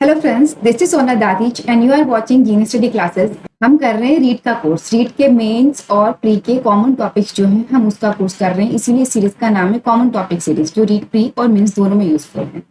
Hello friends, this is Sona Dadhich and you are watching Genie study classes. हम कर रहे हैं रीड का कोर्स। रीड के मेंस और प्री के कॉमन टॉपिक्स जो हैं हम उसका कोर्स कर रहे हैं, इसीलिए सीरीज का नाम है कॉमन टॉपिक सीरीज, जो रीड प्री और मेंस दोनों में यूजफुल है।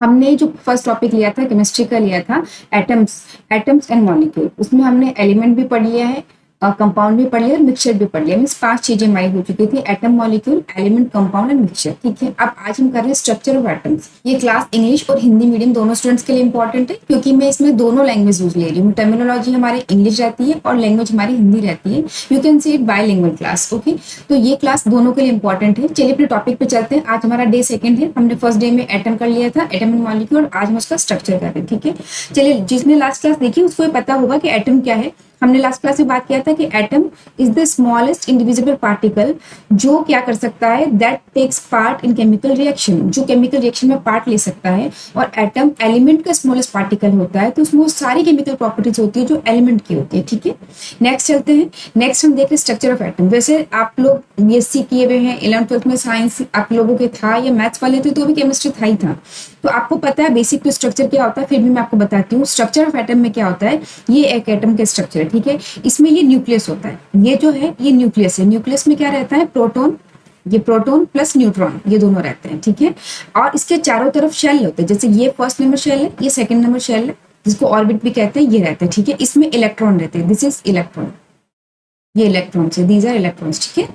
हमने जो फर्स्ट टॉपिक लिया था केमिस्ट्री का लिया था एटम्स एंड मॉलिक्यूल। उसमें हमने एलिमेंट भी पढ़ लिया है, कंपाउंड भी पढ़ लिया और मिक्सचर भी पढ़ लिया। मीन्स 5 चीजें हमारी हो चुकी थी, atom, molecule, element, compound and mixture. ठीक है, अब आज हम कर रहे हैं स्ट्रक्चर ऑफ एटम्स। ये क्लास इंग्लिश और हिंदी मीडियम दोनों स्टूडेंट्स के लिए इंपॉर्टेंट है, क्योंकि मैं इसमें दोनों लैंग्वेज यूज ले रही हूँ। टर्मिनोलॉजी हमारी इंग्लिश रहती है और लैंग्वेज हमारी हिंदी रहती है। You can see it bilingual class. Okay, तो ये क्लास दोनों के लिए इंपॉर्टेंट है। चलिए अपने टॉपिक पे चलते हैं। आज हमारा डे सेकंड है। हमने फर्स्ट डे में एटम कर लिया था, एटम एंड मॉलिक्यूल, और आज हम उसका स्ट्रक्चर कर रहे हैं। ठीक है, चलिए जिसने लास्ट क्लास देखी उसको ये पता होगा कि एटम क्या है। हमने लास्ट क्लास में बात किया था कि atom is the smallest indivisible particle जो क्या कर सकता है, that takes part in chemical reaction, जो केमिकल रिएक्शन में पार्ट ले सकता है। और एटम एलिमेंट का स्मॉलेस्ट पार्टिकल होता है, तो उसमें वो सारी केमिकल प्रॉपर्टीज होती है जो एलिमेंट की होती है। ठीक है, नेक्स्ट चलते हैं। नेक्स्ट हम देख रहे हैं स्ट्रक्चर ऑफ एटम। वैसे आप लोग बीएससी किए हुए हैं, 11th-12th में साइंस आप लोगों के था या मैथ्स वाले थे तो भी केमिस्ट्री था ही था, तो आपको पता है बेसिक टू स्ट्रक्चर क्या होता है। फिर भी मैं आपको बताती हूँ स्ट्रक्चर ऑफ एटम में क्या होता है। ये एक एटम के स्ट्रक्चर है। ठीक है, इसमें ये न्यूक्लियस होता है। ये जो है ये न्यूक्लियस है। न्यूक्लियस में क्या रहता है, प्रोटॉन, ये प्रोटॉन प्लस न्यूट्रॉन, ये दोनों रहते हैं। ठीक है, और इसके चारों तरफ शेल होते हैं। जैसे ये फर्स्ट नंबर शेल है, ये सेकंड नंबर शेल है, जिसको ऑर्बिट भी कहते हैं, ये रहते हैं। ठीक है, इसमें इलेक्ट्रॉन रहते हैं। दिस इज इलेक्ट्रॉन, ये इलेक्ट्रॉन है, दीज आर इलेक्ट्रॉन्स। ठीक है,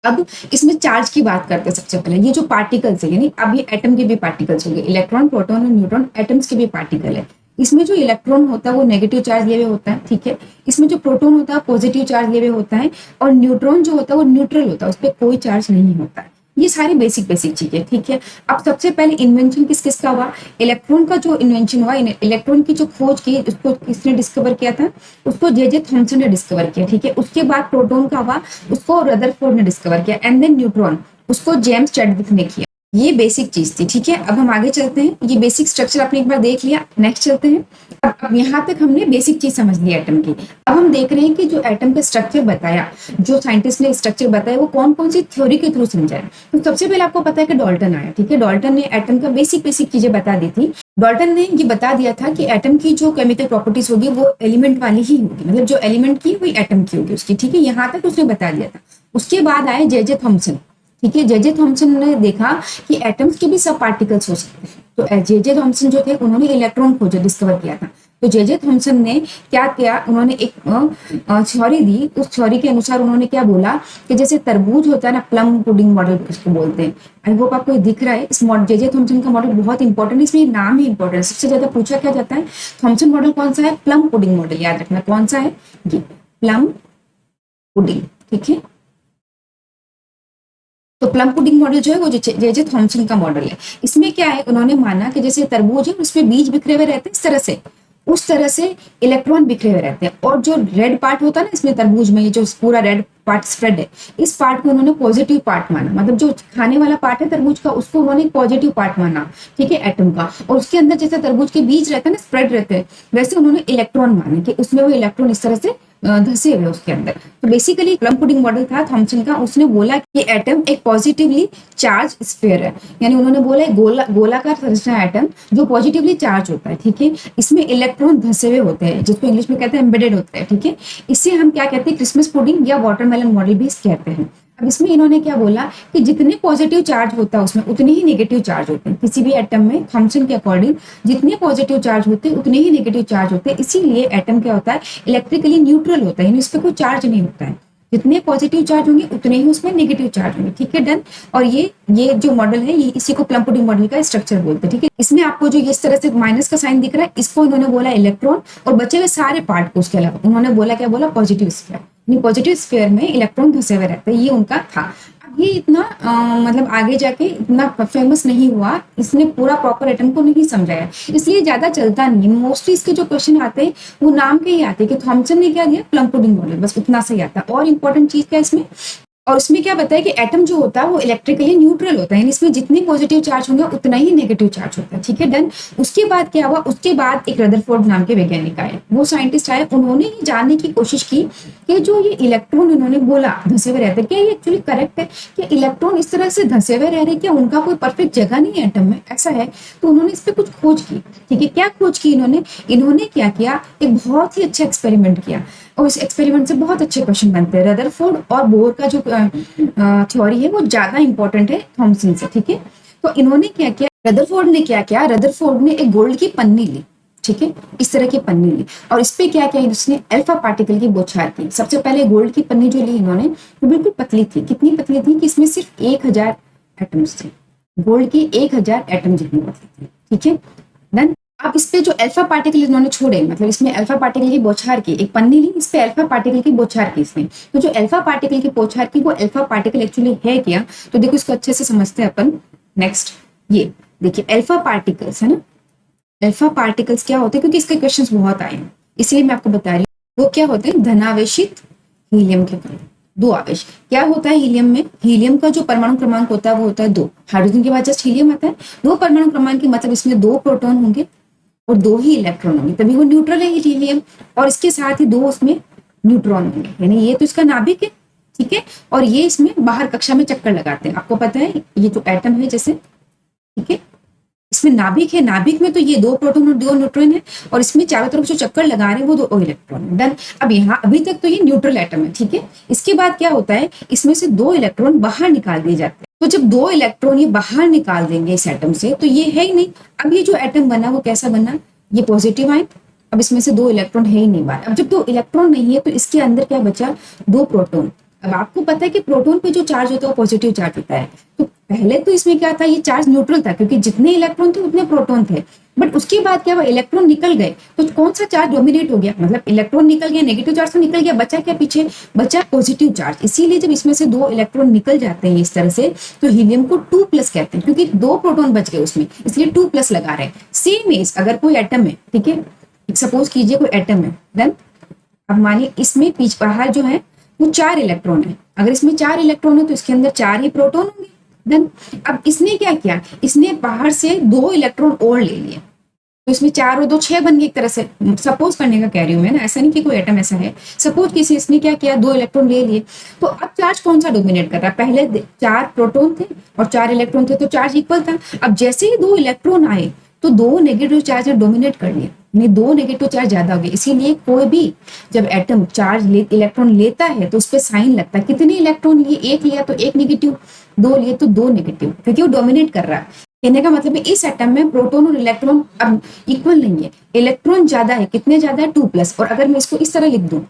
अब इसमें चार्ज की बात करते हैं। सबसे पहले ये जो पार्टिकल्स है, यानी अब ये एटम के भी पार्टिकल्स हो गए, इलेक्ट्रॉन, प्रोटॉन और न्यूट्रॉन एटम्स के भी पार्टिकल है। इसमें जो इलेक्ट्रॉन होता है वो नेगेटिव चार्ज लिए हुए होता है। ठीक है, इसमें जो प्रोटॉन होता है पॉजिटिव चार्ज लिए हुए होता है, और न्यूट्रॉन जो होता है वो न्यूट्रल होता है, उस पर कोई चार्ज नहीं होता है। ये सारी बेसिक बेसिक चीजें। ठीक है, अब सबसे पहले इन्वेंशन किस किस का हुआ। इलेक्ट्रॉन का जो इन्वेंशन हुआ, इलेक्ट्रॉन की जो खोज की, उसको किसने डिस्कवर किया था, उसको जे थॉमसन ने डिस्कवर किया। ठीक है, उसके बाद प्रोटॉन का हुआ, उसको रदरफोर्ड ने डिस्कवर किया। एंड देन न्यूट्रॉन, उसको जेम्स चैडविक ने किया। ये बेसिक चीज थी। ठीक है, अब हम आगे चलते हैं। ये बेसिक स्ट्रक्चर आपने एक बार देख लिया, नेक्स्ट चलते हैं। अब यहाँ तक हमने बेसिक चीज समझ ली एटम की। अब हम देख रहे हैं कि जो एटम का स्ट्रक्चर बताया, जो साइंटिस्ट ने स्ट्रक्चर बताया, वो कौन कौन सी थ्योरी के थ्रू समझाया। तो सबसे पहले आपको पता है कि डाल्टन आया। ठीक है, डाल्टन ने एटम का बेसिक बेसिक चीजें बता दी थी। डाल्टन ने ये बता दिया था कि एटम की जो केमिकल प्रॉपर्टीज होगी वो एलिमेंट वाली ही होगी, मतलब जो एलिमेंट की वही एटम की होगी उसकी। ठीक है, यहाँ तक उसने बता दिया था। उसके बाद आए जे थॉमसन। ठीक है, जे थॉमसन ने देखा कि एटम्स के भी सब पार्टिकल्स हो सकते हैं। तो जे थॉमसन जो थे उन्होंने इलेक्ट्रॉन खोजा, डिस्कवर किया था। तो जे थॉमसन ने क्या किया, उन्होंने एक थ्योरी दी। उस थ्योरी के अनुसार उन्होंने क्या बोला कि जैसे तरबूज होता है ना, प्लम पुडिंग मॉडल उसको बोलते हैं। आई होप आपको दिख रहा है। इस जे थॉमसन का मॉडल बहुत इंपॉर्टेंट है, इसमें नाम ही इंपॉर्टेंट है। सबसे ज्यादा पूछा क्या जाता है, थॉमसन मॉडल कौन सा है, प्लम पुडिंग मॉडल। याद रखना कौन सा है, ये प्लम पुडिंग। ठीक है, तो प्लम पुडिंग मॉडल जो है वो जे थॉमसन का मॉडल है। इसमें क्या है, उन्होंने माना कि जैसे तरबूज है उसमें बीज बिखरे हुए रहते हैं, इस तरह से उस तरह से इलेक्ट्रॉन बिखरे हुए रहते हैं। और जो रेड पार्ट होता है ना इसमें तरबूज में, ये जो पूरा रेड पार्ट स्प्रेड है, इस पार्ट को उन्होंने पॉजिटिव पार्ट माना। मतलब जो खाने वाला पार्ट है तरबूज का, उसको उन्होंने पॉजिटिव पार्ट माना। ठीक है, एटम का। और उसके अंदर जैसे तरबूज के बीज रहते हैं ना, स्प्रेड रहते हैं, वैसे उन्होंने इलेक्ट्रॉन माने कि उसमें वो इलेक्ट्रॉन इस तरह से धसे हुए उसके अंदर। तो बेसिकली प्लम पुडिंग मॉडल था थॉमसन का। उसने बोला कि एटम एक पॉजिटिवली चार्ज स्फीयर है, यानी उन्होंने बोला गोलाकार संरचना एटम जो पॉजिटिवली चार्ज होता है। ठीक है, इसमें इलेक्ट्रॉन धसे हुए होते हैं, जिसको इंग्लिश में कहते हैं एम्बेडेड होते हैं। ठीक है, इसे हम क्या कहते हैं, क्रिसमस पुडिंग या वाटरमेलन मॉडल भी कहते हैं। अब इसमें इन्होंने क्या बोला कि जितने पॉजिटिव चार्ज होता है उसमें उतने ही नेगेटिव चार्ज होते हैं। किसी भी एटम में थॉमसन के अकॉर्डिंग जितने पॉजिटिव चार्ज होते हैं उतने ही नेगेटिव चार्ज होते हैं। इसीलिए एटम क्या होता है, इलेक्ट्रिकली न्यूट्रल होता है, यानी इस पर कोई चार्ज नहीं होता है। जितने पॉजिटिव चार्ज होंगे उतने ही उसमें नेगेटिव चार्ज होंगे। ठीक है, डन। और ये जो मॉडल है, ये इसी को प्लम पुडिंग मॉडल का स्ट्रक्चर बोलते हैं। ठीक है, इसमें आपको जो इस तरह से माइनस का साइन दिख रहा है, इसको इन्होंने बोला इलेक्ट्रॉन, और बचे हुए सारे पार्ट को उसके अलावा उन्होंने बोला क्या बोला, पॉजिटिव स्फीयर। पॉजिटिव स्फीयर में इलेक्ट्रॉन धसे हुए रहते हैं, ये उनका था। अब ये इतना मतलब आगे जाके इतना फेमस नहीं हुआ, इसने पूरा प्रॉपर एटम को नहीं समझाया, इसलिए ज्यादा चलता नहीं है। मोस्टली इसके जो क्वेश्चन आते हैं वो नाम के ही आते हैं कि थॉमसन ने क्या दिया, प्लम पुडिंग मॉडल, बस उतना सही आता है। और इंपॉर्टेंट चीज क्या है इसमें, और उसमें क्या बताया कि एटम जो होता है वो इलेक्ट्रिकली न्यूट्रल होता है, यानी इसमें जितने पॉजिटिव चार्ज होंगे उतना ही नेगेटिव चार्ज होता है। ठीक है, डन। उसके बाद क्या हुआ, उसके बाद एक रदरफोर्ड नाम के वैज्ञानिक आए, वो साइंटिस्ट आए, उन्होंने ये जानने की कोशिश की कि जो ये इलेक्ट्रॉन उन्होंने बोला धंसे हुए रहते हैं, क्या ये एक्चुअली करेक्ट है कि इलेक्ट्रॉन इस तरह से धंसे हुए रह रहे, क्या उनका कोई परफेक्ट जगह नहीं है एटम में, ऐसा है। तो उन्होंने इस पर कुछ खोज की। ठीक है, क्या खोज की इन्होंने क्या किया, एक बहुत ही अच्छा एक्सपेरिमेंट किया, और इस एक्सपेरिमेंट से बहुत अच्छे क्वेश्चन बनते हैं। रदरफोर्ड और बोर का जो थ्योरी है वो ज्यादा इंपॉर्टेंट है थॉमसन से। ठीक है, तो इन्होंने क्या किया, रदरफोर्ड ने क्या किया, रदरफोर्ड ने एक गोल्ड की पन्नी ली। ठीक है, इस तरह की पन्नी ली, और इस पे क्या किया, उसने अल्फा पार्टिकल की बौछार की। सबसे पहले गोल्ड की पन्नी जो ली इन्होंने, वो बिल्कुल पतली थी। कितनी पतली थी कि इसमें सिर्फ 1000 एटम्स थे, गोल्ड की 1000 एटम जितनी पतली थी। ठीक है, डन। अब इस पे जो अल्फा पार्टिकल इन्होंने छोड़े, मतलब इसमें अल्फा पार्टिकल की बौछार की, एक पन्नी ली, इस पे अल्फा पार्टिकल की बौछार की इसने। तो जो अल्फा पार्टिकल की बौछार की, वो अल्फा पार्टिकल एक्चुअली है क्या, तो देखो इसको अच्छे से समझते हैं अपन। नेक्स्ट ये देखिए अल्फा पार्टिकल्स है ना, अल्फा पार्टिकल्स क्या होते हैं, क्योंकि इसके क्वेश्चंस बहुत आए हैं इसलिए मैं आपको बता रही हूँ। वो क्या होते हैं, धनावेशित हीलियम के कण, दो आवेश। क्या होता है हीलियम में, हीलियम का जो परमाणु क्रमांक होता है वो होता है 2। हाइड्रोजन के बाद जस्ट हीलियम आता है, 2 परमाणु क्रमांक की, मतलब इसमें 2 प्रोटॉन होंगे और 2 ही इलेक्ट्रॉन होंगे, तभी वो न्यूट्रल है हीलियम। और इसके साथ ही 2 उसमें न्यूट्रॉन होंगे, यानी ये तो इसका नाभिक है। ठीक है, और ये इसमें बाहर कक्षा में चक्कर लगाते हैं। आपको पता है ये जो एटम है जैसे, ठीक है, इसमें नाभिक है, नाभिक में तो ये 2 प्रोटॉन और 2 न्यूट्रॉन है, और इसमें चारों तरफ जो चक्कर लगा रहे हैं वो 2 इलेक्ट्रॉन है। डन। अब यहाँ अभी तक तो ये न्यूट्रल एटम है। ठीक है, इसके बाद क्या होता है, इसमें से 2 इलेक्ट्रॉन बाहर निकाल दिए जाते हैं। तो जब 2 इलेक्ट्रॉन ये बाहर निकाल देंगे इस एटम से, तो ये है ही नहीं। अब ये जो एटम बना वो कैसा बना, ये पॉजिटिव आयन। अब इसमें से 2 इलेक्ट्रॉन है ही नहीं बाहर। अब जब 2 इलेक्ट्रॉन नहीं है तो इसके अंदर क्या बचा, 2 प्रोटॉन। अब आपको पता है कि प्रोटॉन पे जो चार्ज होता है वो पॉजिटिव चार्ज होता है। तो पहले तो इसमें क्या था, ये चार्ज न्यूट्रल था, क्योंकि जितने इलेक्ट्रॉन थे उतने प्रोटॉन थे। बट उसके बाद क्या हुआ, इलेक्ट्रॉन निकल गए, तो कौन सा चार्ज डोमिनेट हो गया, मतलब इलेक्ट्रॉन निकल गया, नेगेटिव चार्ज तो निकल गया, बचा क्या पीछे, बचा पॉजिटिव चार्ज। इसीलिए जब इसमें से 2 इलेक्ट्रॉन निकल जाते हैं इस तरह से, तो हीलियम को 2+ कहते हैं, क्योंकि 2 प्रोटॉन बच गए उसमें, इसलिए 2+ लगा रहे हैं। सेम एज अगर कोई एटम है, ठीक है, सपोज कीजिए कोई एटम है, देन अब मानिए इसमें बीच बाहर जो है वो 4 इलेक्ट्रॉन है। अगर इसमें 4 इलेक्ट्रॉन है तो इसके अंदर 4 ही प्रोटॉन होंगे। देन अब इसने क्या किया, इसने बाहर से 2 इलेक्ट्रॉन और ले लिए, तो इसमें 4 और 2 6 बन गए। एक तरह से सपोज करने का कह रही हूँ मैं ना, ऐसा नहीं कि कोई एटम ऐसा है। सपोज किसी इसने क्या किया, 2 इलेक्ट्रॉन ले लिए, तो अब चार्ज कौन सा डोमिनेट कर रहा है, पहले 4 प्रोटॉन थे और 4 इलेक्ट्रॉन थे, तो चार्ज इक्वल था। अब जैसे ही 2 इलेक्ट्रॉन आए तो 2 नेगेटिव चार्ज ने डोमिनेट कर लिए, यानी 2 नेगेटिव चार्ज ज्यादा हो गए। इसीलिए कोई भी जब एटम चार्ज इलेक्ट्रॉन लेता है तो उस पर साइन लगता है, कितने इलेक्ट्रॉन लिए, 1 लिया तो 1 नेगेटिव, 2 लिए तो 2 नेगेटिव, क्योंकि वो डोमिनेट कर रहा है। कहने का मतलब है इस एटम में प्रोटॉन और इलेक्ट्रॉन अब इक्वल नहीं है, इलेक्ट्रॉन ज्यादा है, कितने ज्यादा है, 2+। और अगर मैं इसको इस तरह लिख दूं,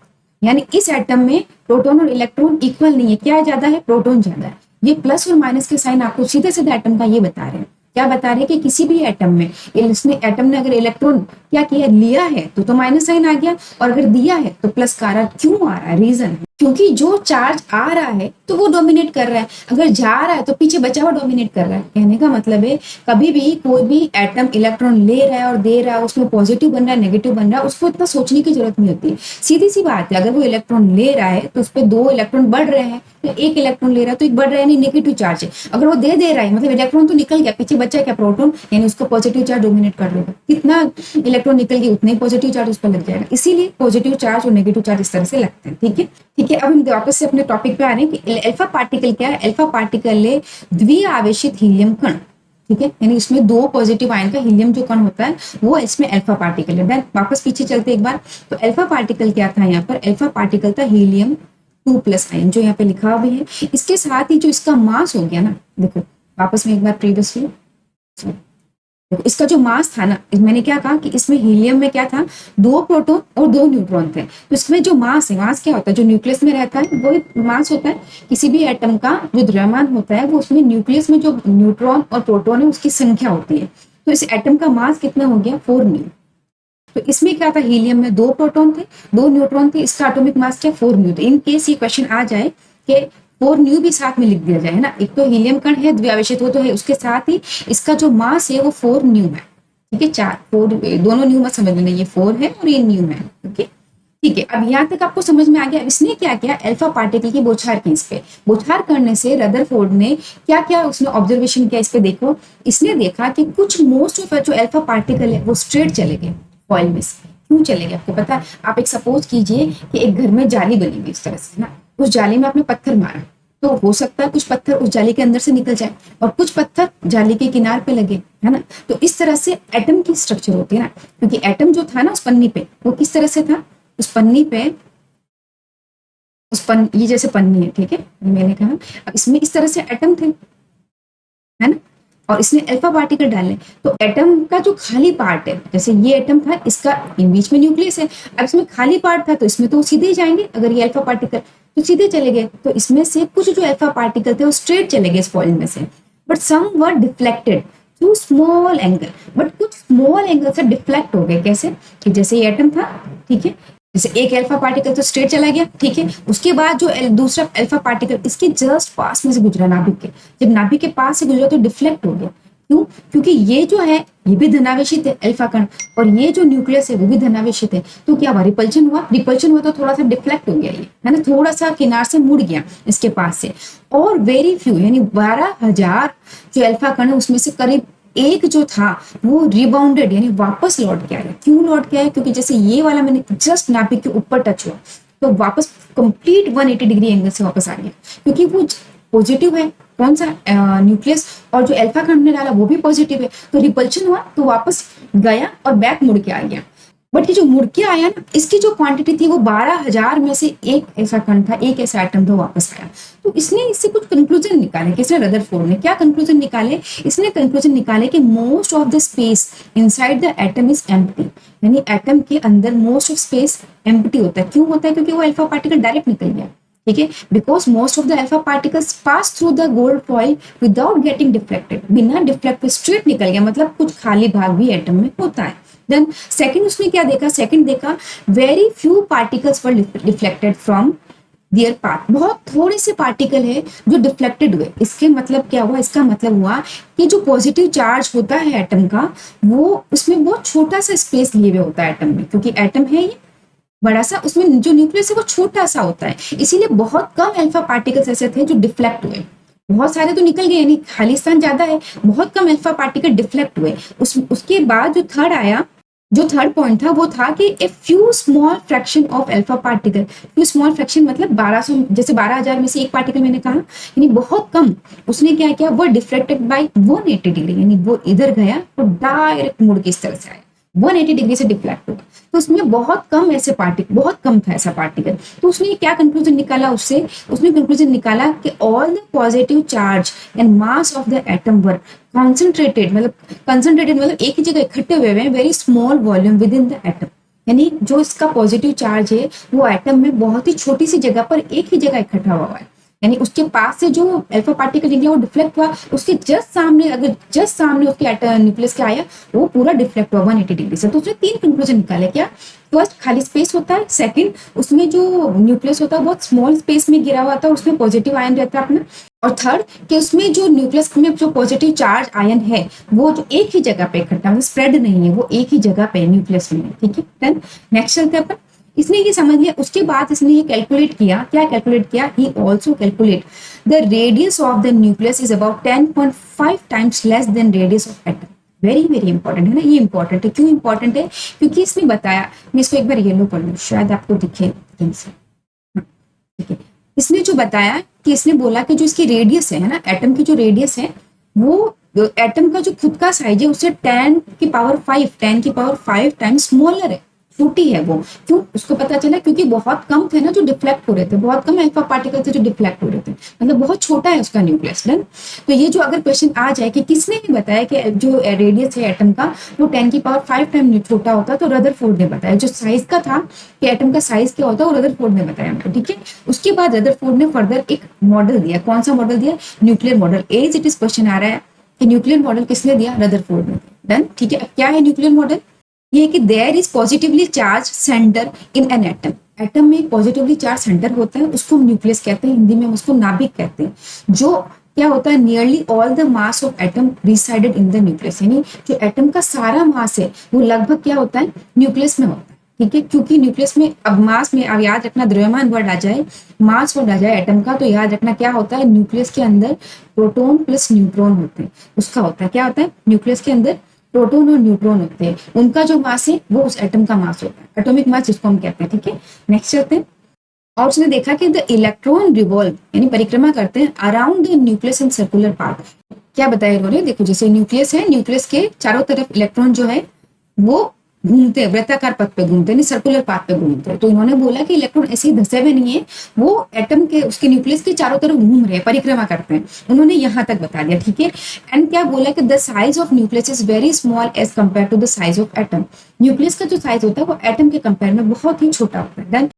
यानी इस एटम में प्रोटॉन और इलेक्ट्रॉन इक्वल नहीं है, क्या ज्यादा है, प्रोटॉन ज्यादा है। ये प्लस और माइनस के साइन आपको सीधे सीधे एटम का ये बता रहे हैं। क्या बता रहे हैं कि किसी भी एटम में इसने एटम ने अगर इलेक्ट्रॉन क्या किया, लिया है तो माइनस साइन आ गया, और अगर दिया है तो प्लस का आ रहा है। क्यों आ रहा है, रीजन क्योंकि जो चार्ज आ रहा है तो वो डोमिनेट कर रहा है, अगर जा रहा है तो पीछे बचा हुआ डोमिनेट कर रहा है। कहने का मतलब है कभी भी कोई भी एटम इलेक्ट्रॉन ले रहा है और दे रहा है, उसमें पॉजिटिव बन रहा है, नेगेटिव बन रहा है, उसको इतना सोचने की जरूरत नहीं होती। सीधी सी बात है, अगर वो इलेक्ट्रॉन ले रहा है तो उस पर 2 इलेक्ट्रॉन बढ़ रहे हैं, तो 1 इलेक्ट्रॉन ले रहा है तो 1 बढ़ रहा है, यानी नेगेटिव चार्ज है। अगर वो दे रहा है मतलब इलेक्ट्रॉन तो निकल गया, पीछे बचा क्या, प्रोटॉन, यानी उसको पॉजिटिव चार्ज डोमिनेट कर देगा। कितना इलेक्ट्रॉन निकल गया उतने ही पॉजिटिव चार्ज उस पर लग जाएगा। इसीलिए पॉजिटिव चार्ज और नेगेटिव चार्ज इस तरह से लगते हैं। ठीक है, ठीक है। अब हम वापस से अपने टॉपिक पे आ रहे हैं कि अल्फा पार्टिकल क्या है। अल्फा पार्टिकल है द्विआवेशित हीलियम कण। ठीक है, यानी इसमें 2 पॉजिटिव आयन का हीलियम जो कण होता है वो इसमें अल्फा पार्टिकल है। देन वापस पीछे चलते एक बार, तो अल्फा पार्टिकल क्या था, यहाँ पर अल्फा पार्टिकल था हीलियम 2+ आयन, जो यहाँ पे लिखा भी है। इसके साथ ही जो इसका मास हो गया ना, देखो वापस में एक बार प्रीवियसली, देखो इसका जो मास था ना, मैंने क्या कहा कि इसमें हीलियम में क्या था, 2 प्रोटॉन और 2 न्यूट्रॉन थे। तो इसमें जो मास है, मास क्या होता है, जो न्यूक्लियस में रहता है वो मास होता है। किसी भी एटम का जो द्रव्यमान होता है वो उसमें न्यूक्लियस में जो न्यूट्रॉन और प्रोटॉन है उसकी संख्या होती है। तो इस एटम का मास कितना हो गया, 4 न्यू। तो इसमें क्या था, हीलियम में 2 प्रोटॉन थे, 2 न्यूट्रॉन थे, इसका एटॉमिक मास क्या, 4 न्यू। तो इन केस ये क्वेश्चन आ जाए कि 4 न्यू भी साथ में लिख दिया जाए, है ना, एक तो हीलियम कण है द्विआवेशित, वो तो है, उसके साथ ही इसका जो मास है वो 4 न्यू है। ठीक है, 4 4 दोनों न्यू मत समझ लेना, ये 4 है और ये न्यू है। ओके, ठीक है, अब यहाँ तक आपको समझ में आ गया। इसने क्या किया, अल्फा पार्टिकल की बौछार की इस पे। बौछार करने से रदरफोर्ड ने क्या क्या उसने ऑब्जर्वेशन किया इस पे देखो। इसने देखा कि कुछ मोस्ट ऑफ जो अल्फा पार्टिकल है वो स्ट्रेट चले गए फॉइल में से। क्यों चले गए आपको पता है? आप एक सपोज कीजिए कि एक घर में जाली बनी हुई इस तरह से ना, उस जाली में आपने पत्थर मारा, तो हो सकता है कुछ पत्थर उस जाली के अंदर से निकल जाए और कुछ पत्थर जाली के किनार पे लगे, है ना। तो इस तरह से एटम की स्ट्रक्चर होती है ना, क्योंकि एटम जो था ना उस पन्नी पे, वो किस तरह से था, उस पन्नी पे ये जैसे पन्नी है, ठीक है, मैंने कहा अब इसमें इस तरह से एटम थे, है ना, और इसने अल्फा पार्टिकल डाले। तो एटम का जो खाली पार्ट है, जैसे ये एटम था, इसका बीच में न्यूक्लियस है, अब इसमें खाली पार्ट था तो इसमें तो सीधे ही जाएंगे, अगर ये अल्फा पार्टिकल तो सीधे चले गए। तो इसमें से कुछ जो अल्फा पार्टिकल थे वो स्ट्रेट चले गए इस फॉइल में से, but some were deflected through small angle, but कुछ स्मॉल एंगल से डिफ्लेक्ट हो गए। कैसे कि जैसे ये एटम था, ठीक है, जैसे एक अल्फा पार्टिकल तो स्ट्रेट चला गया, ठीक है, उसके बाद जो दूसरा अल्फा पार्टिकल इसके जस्ट पास में से गुजरा नाभिक के, जब नाभिक के पास से गुजरा तो डिफ्लेक्ट हो गया। क्यों? क्योंकि ये जो है ये भी धनावेशित है अल्फा कण, और ये जो न्यूक्लियस है वो भी धनावेशित है, तो क्या हुआ, रिपल्शन हुआ। रिपल्शन हुआ तो थोड़ा सा डिफ्लेक्ट हो गया ये, है ना, थोड़ा सा किनार से मुड़ गया इसके पास से। और वेरी फ्यू यानी 12,000 जो अल्फा कण है उसमें से करीब एक जो था वो रिबाउंडेड यानी वापस लौट के आया। क्यों लौट के आया? क्योंकि जैसे ये वाला मैंने जस्ट नाभिक के ऊपर टच हुआ तो वापस कंप्लीट 180 डिग्री एंगल से वापस आ गया, क्योंकि वो पॉजिटिव है, कौन सा न्यूक्लियस, और जो अल्फा कण हमने डाला वो भी पॉजिटिव है, तो रिपल्शन हुआ तो वापस गया और बैक मुड़ के आ गया। बट ये जो मुड़ के आया ना, इसकी जो क्वांटिटी थी वो 12,000 में से एक ऐसा कण था, एक ऐसा एटम था वापस आया। तो इसने इससे कुछ कंक्लूजन निकाले। किसने? रदरफोर्ड ने। क्या कंक्लूजन निकाले? इसने कंक्लूजन निकाले कि most of the space inside the atom is empty, यानी एटम के अंदर मोस्ट ऑफ स्पेस एम्प्टी होता है। क्यों होता है? क्योंकि वो अल्फा पार्टिकल डायरेक्ट निकल गया, ठीक है, because most of the alpha particles pass through the gold foil without getting deflected, बिना डिफ्लेक्ट स्ट्रेट निकल गया, मतलब कुछ खाली भाग भी एटम में होता है। देन सेकंड उसने क्या देखा? सेकंड देखा very few particles were deflected from their path, बहुत थोड़े से पार्टिकल है जो डिफ्लेक्टेड हुए। इसके मतलब क्या हुआ? इसका मतलब हुआ कि जो पॉजिटिव चार्ज होता है एटम का वो उसमें बहुत छोटा सा स्पेस लिए हुए होता है एटम में, क्योंकि एटम है ये बड़ा सा, उसमें जो न्यूक्लियस है वो छोटा सा होता है, इसीलिए बहुत कम अल्फा पार्टिकल्स ऐसे थे जो डिफ्लेक्ट हुए। बहुत सारे तो निकल गए यानी खाली स्थान ज्यादा है, बहुत कम अल्फा पार्टिकल डिफ्लेक्ट हुए। उसके बाद जो थर्ड आया, जो थर्ड पॉइंट था वो था कि a few small fraction of alpha particle, few small fraction मतलब 1200, जैसे 12,000 में से एक पार्टिकल मैंने कहा, यानी बहुत कम। उसने क्या किया? वो डिफ्लेक्टेड बाय 180 डिग्री, यानी वो इधर गया और डायरेक्ट मुड़ के इस तरह से आया, 180 डिग्री से डिफ्लेक्ट हुआ। तो उसमें बहुत कम ऐसे पार्टिकल, बहुत कम था ऐसा पार्टिकल। तो उसने क्या कंक्लूजन निकाला? उससे उसने कंक्लूजन निकाला कि all the positive charge and mass of the atom were concentrated, मतलब एक ही जगह इकट्ठे हुए हैं, very small volume with in the atom, यानी जो इसका पॉजिटिव चार्ज है वो एटम में बहुत ही छोटी सी जगह पर एक ही जगह इकट्ठा हुआ है, यानी उसके पास से जो अल्फा पार्टिकल निकला वो डिफ्लेक्ट हुआ, उसके जस्ट सामने, अगर जस्ट सामने उसके न्यूक्लियस के आया वो पूरा डिफ्लेक्ट हुआ 180 डिग्री से। तो उसने तीन कंक्लूजन निकाले। क्या? फर्स्ट, खाली स्पेस होता है। सेकंड, उसमें जो न्यूक्लियस होता है बहुत स्मॉल स्पेस में गिरा हुआ था, उसमें पॉजिटिव आयन रहता है अपना। और थर्ड, कि उसमें जो न्यूक्लियस में जो पॉजिटिव चार्ज आयन है वो जो एक ही जगह पे इकट्ठा, मतलब स्प्रेड नहीं है, वो एक ही जगह पे न्यूक्लियस में है, ठीक है। देन नेक्स्ट चलते हैं अपन। इसने ये समझ लिया, उसके बाद इसने ये कैलकुलेट किया। क्या कैलकुलेट किया? He also calculate the radius of the nucleus is about 10.5 times less than radius of atom. Very very important है ना, ये इंपॉर्टेंट है। क्यों इंपॉर्टेंट है? क्योंकि इसने बताया, मैं इसको एक बार येलो कर लूँ शायद आपको दिखे, ठीक है। इसने जो बताया कि इसने बोला कि जो इसकी रेडियस है ना, एटम की जो रेडियस है वो एटम का जो खुद का साइज है उससे 10 की पावर 5 टाइम्स स्मॉलर है, छोटी है वो। क्यों? उसको पता चला क्योंकि बहुत कम थे ना जो डिफ्लेक्ट हो रहे थे, बहुत कम अल्फा पार्टिकल थे जो डिफ्लेक्ट हो रहे थे, मतलब बहुत छोटा है उसका न्यूक्लियस। डन। तो ये जो अगर क्वेश्चन आ जाए कि किसने भी बताया कि जो रेडियस है एटम का वो 10 की पावर 5 टाइम छोटा होता, तो रदरफोर्ड ने बताया। जो साइज का था कि एटम का साइज क्या होता है वो रदरफोर्ड ने बताया हमको, ठीक है। उसके बाद रदरफोर्ड ने फर्दर एक मॉडल दिया। कौन सा मॉडल दिया? Nuclear model. As it is question आ रहा है कि न्यूक्लियर मॉडल किसने दिया? रदरफोर्ड ने। डन, ठीक है। अब क्या है न्यूक्लियर मॉडल? ये कि there is positively charge centre in an atom, atom में एक पॉजिटिवली चार्ज सेंटर होता है, उसको हम न्यूक्लियस कहते हैं, हिंदी में हम उसको नाभिक कहते हैं। जो क्या होता है? Nearly all the mass of atom resided in the nucleus, यानी जो एटम का सारा मास है वो लगभग क्या होता है? न्यूक्लियस में होता है, ठीक है, क्योंकि न्यूक्लियस में अब मास में, अब याद रखना द्रव्यमान वर्ड आ जाए, मास वर्ड आ जाए एटम का, तो याद रखना क्या होता है, न्यूक्लियस के अंदर प्रोटॉन प्लस न्यूट्रॉन होते हैं, उसका होता है क्या होता है, न्यूक्लियस के अंदर प्रोटॉन और न्यूट्रॉन होते हैं, उनका जो मास है वो उस एटम का मास होता है, एटॉमिक मास जिसको हम कहते हैं। ठीक है, नेक्स्ट चलते हैं। और उसने देखा कि द इलेक्ट्रॉन रिवॉल्व यानी परिक्रमा करते हैं around the nucleus in circular path. क्या बताया इन्होंने, देखो जैसे न्यूक्लियस है, न्यूक्लियस के चारों तरफ इलेक्ट्रॉन जो है वो घूमते हैं, वृत्ताकार पथ पे घूमते हैं, सर्कुलर पाथ पे घूमते हैं। तो इन्होंने बोला कि इलेक्ट्रॉन ऐसे ही धसे हुए नहीं है, वो एटम के उसके न्यूक्लियस के चारों तरफ घूम रहे हैं, परिक्रमा करते हैं। उन्होंने यहाँ तक बता दिया। ठीक है, एंड क्या बोला कि the size of nucleus is very small as compare to the size of atom. Nucleus का जो साइज होता है वो एटम के कंपेयर में बहुत ही छोटा होता है। देन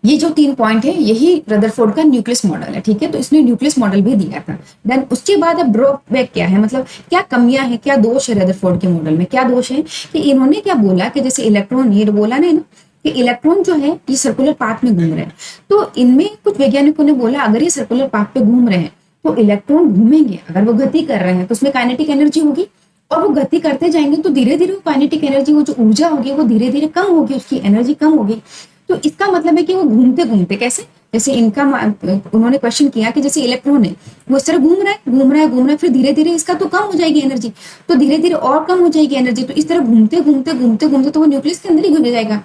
ये जो 3 पॉइंट है यही रदरफोर्ड का न्यूक्लियस मॉडल है। ठीक है, तो इसने न्यूक्लियस मॉडल भी दिया था। देन उसके बाद अब ड्रॉबैक क्या है, मतलब क्या कमियां हैं, क्या दोष है रदरफोर्ड के मॉडल में, क्या दोष है कि इन्होंने क्या बोला कि जैसे इलेक्ट्रॉन, ये बोला नहीं ना कि इलेक्ट्रॉन जो है ये सर्कुलर पाथ में घूम रहे हैं, तो इनमें कुछ वैज्ञानिकों ने बोला अगर ये सर्कुलर पाथ पे घूम रहे हैं तो इलेक्ट्रॉन घूमेंगे, अगर वो गति कर रहे हैं तो उसमें काइनेटिक एनर्जी होगी, और वो गति करते जाएंगे तो धीरे धीरे वो काइनेटिक एनर्जी, वो जो ऊर्जा होगी वो धीरे धीरे कम होगी, उसकी एनर्जी कम होगी। तो इसका मतलब है कि वो घूमते घूमते कैसे, जैसे इनका उन्होंने क्वेश्चन किया कि जैसे इलेक्ट्रॉन है वो इस तरह घूम रहा है घूम रहा है घूम रहा है, फिर धीरे धीरे इसका तो कम हो जाएगी एनर्जी, तो धीरे धीरे और कम हो जाएगी एनर्जी, तो इस तरह घूमते घूमते घूमते घूमते तो वो न्यूक्लियस के अंदर ही गिर जाएगा।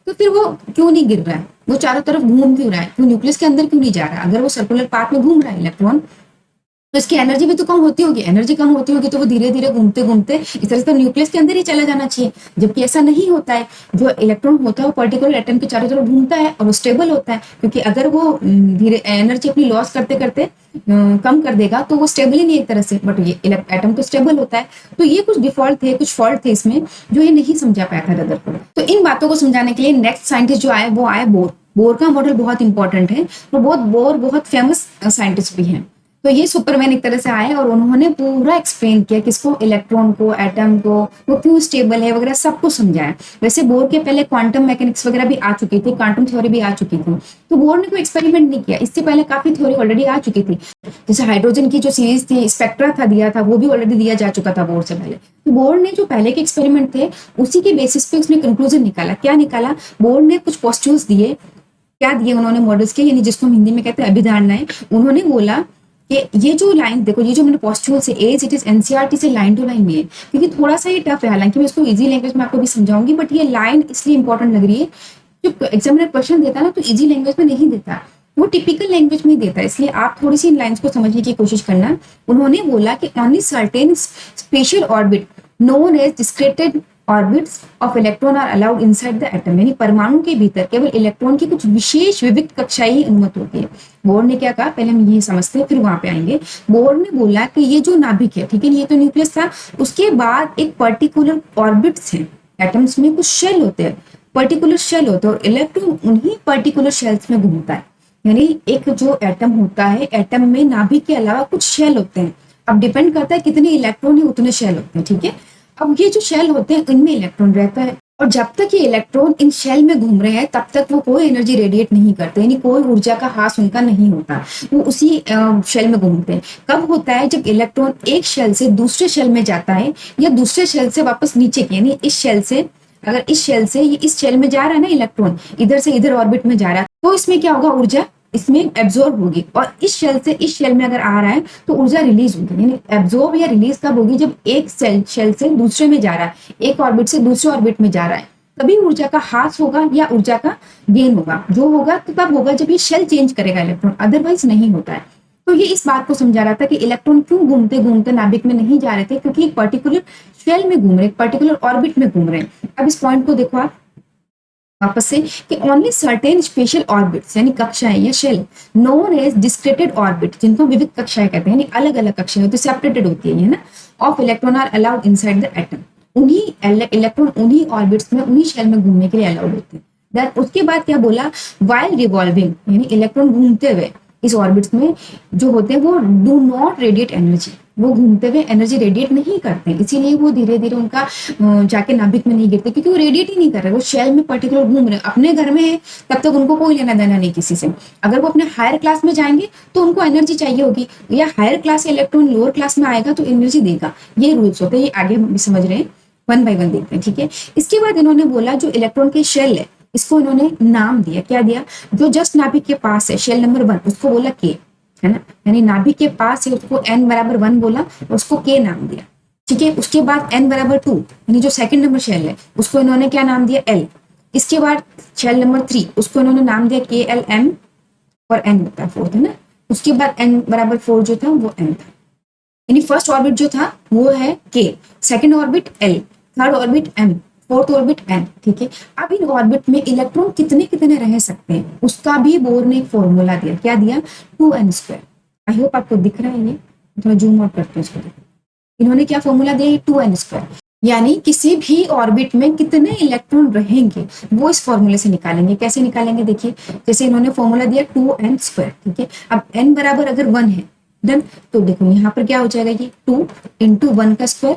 तो फिर वो क्यों नहीं गिर रहा है, वो चारों तरफ घूम क्यों रहा है, क्यों न्यूक्लियस के अंदर क्यों नहीं जा रहा है, अगर वो सर्कुलर पाथ में घूम रहा है इलेक्ट्रॉन तो इसकी एनर्जी भी तो कम होती होगी, एनर्जी कम होती होगी तो वो धीरे धीरे घूमते घूमते इस तरह से तो न्यूक्लियस के अंदर ही चला जाना चाहिए, जबकि ऐसा नहीं होता है। जो इलेक्ट्रॉन होता है वो पर्टिकुलर एटम के चारों तरफ घूमता है और वो स्टेबल होता है, क्योंकि अगर वो धीरे एनर्जी अपनी लॉस करते करते कम कर देगा तो वो स्टेबल ही नहीं एक तरह से, बट ये एटम तो स्टेबल होता है। तो ये कुछ डिफॉल्ट थे, कुछ फॉल्ट थे इसमें जो ये नहीं समझा पाया था रदरफोर्ड। तो इन बातों को समझाने के लिए नेक्स्ट साइंटिस्ट जो आए वो आए बोर। बोर का मॉडल बहुत इंपॉर्टेंट है, तो बोर बहुत फेमस साइंटिस्ट भी हैं। तो ये सुपरमैन एक तरह से आए और उन्होंने पूरा एक्सप्लेन किया किसको, इलेक्ट्रॉन को, एटम को, वो क्यों स्टेबल है वगैरह सब कुछ समझाया। वैसे बोर के पहले क्वांटम मैकेनिक्स वगैरह भी आ चुकी थी, क्वांटम थ्योरी भी आ चुकी थी, तो बोर ने कोई एक्सपेरिमेंट नहीं किया, इससे पहले काफी थ्योरी ऑलरेडी आ चुकी थी। जैसे हाइड्रोजन की जो सीरीज थी, स्पेक्ट्रा था दिया था, वो भी ऑलरेडी दिया जा चुका था बोर से पहले। तो बोर ने जो पहले के एक्सपेरिमेंट थे उसी के बेसिस पे उसने कंक्लूजन निकाला। क्या निकाला, बोर ने कुछ पोस्ट्यूल्स दिए, क्या दिए उन्होंने मॉडल्स के, यानी जिसको हम हिंदी में कहते हैं अभिधारणाएं। उन्होंने बोला कि ये जो लाइन देखो, ये जो मैंने पोस्ट्यूल से एज इट इज एनसीईआरटी से लाइन टू लाइन में है, क्योंकि थोड़ा सा ये टफ है, हालांकि मैं इसको इजी लैंग्वेज में आपको भी समझाऊंगी, बट ये लाइन इसलिए इंपॉर्टेंट लग रही है, जो एग्जामिनर क्वेश्चन देता है ना तो इजी लैंग्वेज में नहीं देता, वो टिपिकल लैंग्वेज में ही देता है, इसलिए आप थोड़ी सी इन लाइन्स को समझने की कोशिश करना। उन्होंने बोला कि only certain special orbit known as discrete orbits of electron are allowed inside the atom, यानी परमाणु के भीतर केवल इलेक्ट्रॉन की कुछ विशेष विविध कक्षाएं ही अनुमत होती है। बोर ने क्या कहा, पहले हम ये समझते हैं फिर वहां पे आएंगे। बोर ने बोला कि ये जो नाभिक है, ठीक है, ये तो न्यूक्लियस था, उसके बाद एक पर्टिकुलर ऑर्बिट्स हैं, एटम्स में कुछ शेल होते हैं, पर्टिकुलर शेल होते हैं, और इलेक्ट्रॉन उन्हीं पर्टिकुलर शेल्स में घूमता है। यानी एक जो एटम होता है, एटम में नाभिक के अलावा कुछ शेल होते हैं, अब डिपेंड करता है कितने इलेक्ट्रॉन है उतने शेल होते हैं। ठीक है, अब ये जो शेल होते हैं इनमें इलेक्ट्रॉन रहता है, और जब तक ये इलेक्ट्रॉन इन शेल में घूम रहे हैं तब तक वो कोई एनर्जी रेडिएट नहीं करते, यानी कोई ऊर्जा का हास उनका नहीं होता, वो उसी शेल में घूमते हैं। कब होता है, जब इलेक्ट्रॉन एक शेल से दूसरे शेल में जाता है या दूसरे शेल से वापस नीचे की, यानी इस शेल से, अगर इस शेल से ये इस शेल में जा रहा है ना इलेक्ट्रॉन, इधर से इधर ऑर्बिट में जा रहा है, तो इसमें क्या होगा, ऊर्जा इसमें एब्जॉर्ब होगी, और इस शेल से इस शेल में अगर आ रहा है तो ऊर्जा रिलीज होगी। यानी एब्जॉर्ब या रिलीज कब होगी, जब एक शेल से दूसरे में जा रहा है, एक ऑर्बिट से दूसरे ऑर्बिट में जा रहा है, तभी ऊर्जा का हास होगा या ऊर्जा का गेन होगा। जो होगा तो तब होगा जब ये शेल चेंज करेगा इलेक्ट्रॉन, अदरवाइज नहीं होता है। तो ये इस बात को समझा रहा था कि इलेक्ट्रॉन क्यों घूमते घूमते नाभिक में नहीं जा रहे थे, क्योंकि एक पर्टिकुलर शेल में घूम रहे, एक पर्टिकुलर ऑर्बिट में घूम रहे हैं। अब इस पॉइंट को देखो आप वापस से कि ओनली सर्टेन स्पेशल ऑर्बिट्स यानी कक्षाएं या शेल नोन एज डिस्क्रेटेड ऑर्बिट, जिनको विविध कक्षाएं कहते हैं, यानी अलग अलग कक्षाएं होती है, सेपरेटेड होती है ना, of electron are allowed inside the atom, उन्हीं इलेक्ट्रॉन उन्हीं ऑर्बिट्स में उन्हीं शेल में घूमने के लिए अलाउड होते हैं। देन उसके बाद क्या बोला, वाइल रिवॉल्विंग, यानी इलेक्ट्रॉन घूमते हुए इस ऑर्बिट्स में जो होते हैं वो डू नॉट रेडिएट एनर्जी, वो घूमते हुए एनर्जी रेडिएट नहीं करते, इसीलिए वो धीरे धीरे उनका जाके नाभिक में नहीं गिरते, क्योंकि वो रेडिएट ही नहीं कर रहे, वो शेल में पर्टिकुलर घूम रहे, अपने घर में है तब तक उनको कोई लेना देना नहीं किसी से। अगर वो अपने हायर क्लास में जाएंगे तो उनको एनर्जी चाहिए होगी, या higher class electron lower class में आएगा तो एनर्जी देगा, ये रूल्स होते हैं। ये आगे हम समझ रहे हैं, वन बाय वन देखते हैं। ठीक है, इसके बाद इन्होंने बोला जो इलेक्ट्रॉन के शेल है इसको इन्होंने नाम दिया, क्या दिया, जो जस्ट नाभिक के पास है शेल नंबर 1 उसको बोला के, है ना, यानी नाभिक के पास है उसको n बराबर 1 बोला, उसको के नाम दिया। ठीक है, उसके बाद n बराबर 2 यानी जो सेकंड नंबर शेल है उसको इन्होंने क्या नाम दिया l। इसके बाद शेल नंबर 3 उसको इन्होंने नाम दिया के एल एम, और n होता है 4, है ना। उसके बाद n बराबर 4 जो था वो n था, यानी फर्स्ट ऑर्बिट जो था वो है के, second orbit l, third orbit m, fourth orbit n। ठीक है, अब इन ऑर्बिट में इलेक्ट्रॉन कितने कितने रह सकते हैं उसका भी बोर ने एक फॉर्मूला दिया, क्या दिया, 2n²। आई होप आपको दिख रहा है, ये थोड़ा जूम आउट करते हैं इसको। इन्होंने क्या फॉर्मूला दिया, 2n², यानी किसी भी ऑर्बिट में कितने इलेक्ट्रॉन रहेंगे वो इस फॉर्मूले से निकालेंगे। कैसे निकालेंगे, देखिए जैसे इन्होंने फॉर्मूला दिया 2n²। ठीक है, अब n बराबर अगर 1 है डन, तो देखो यहाँ पर क्या हो जाएगा, ये 2 इंटू 1 का स्क्वायर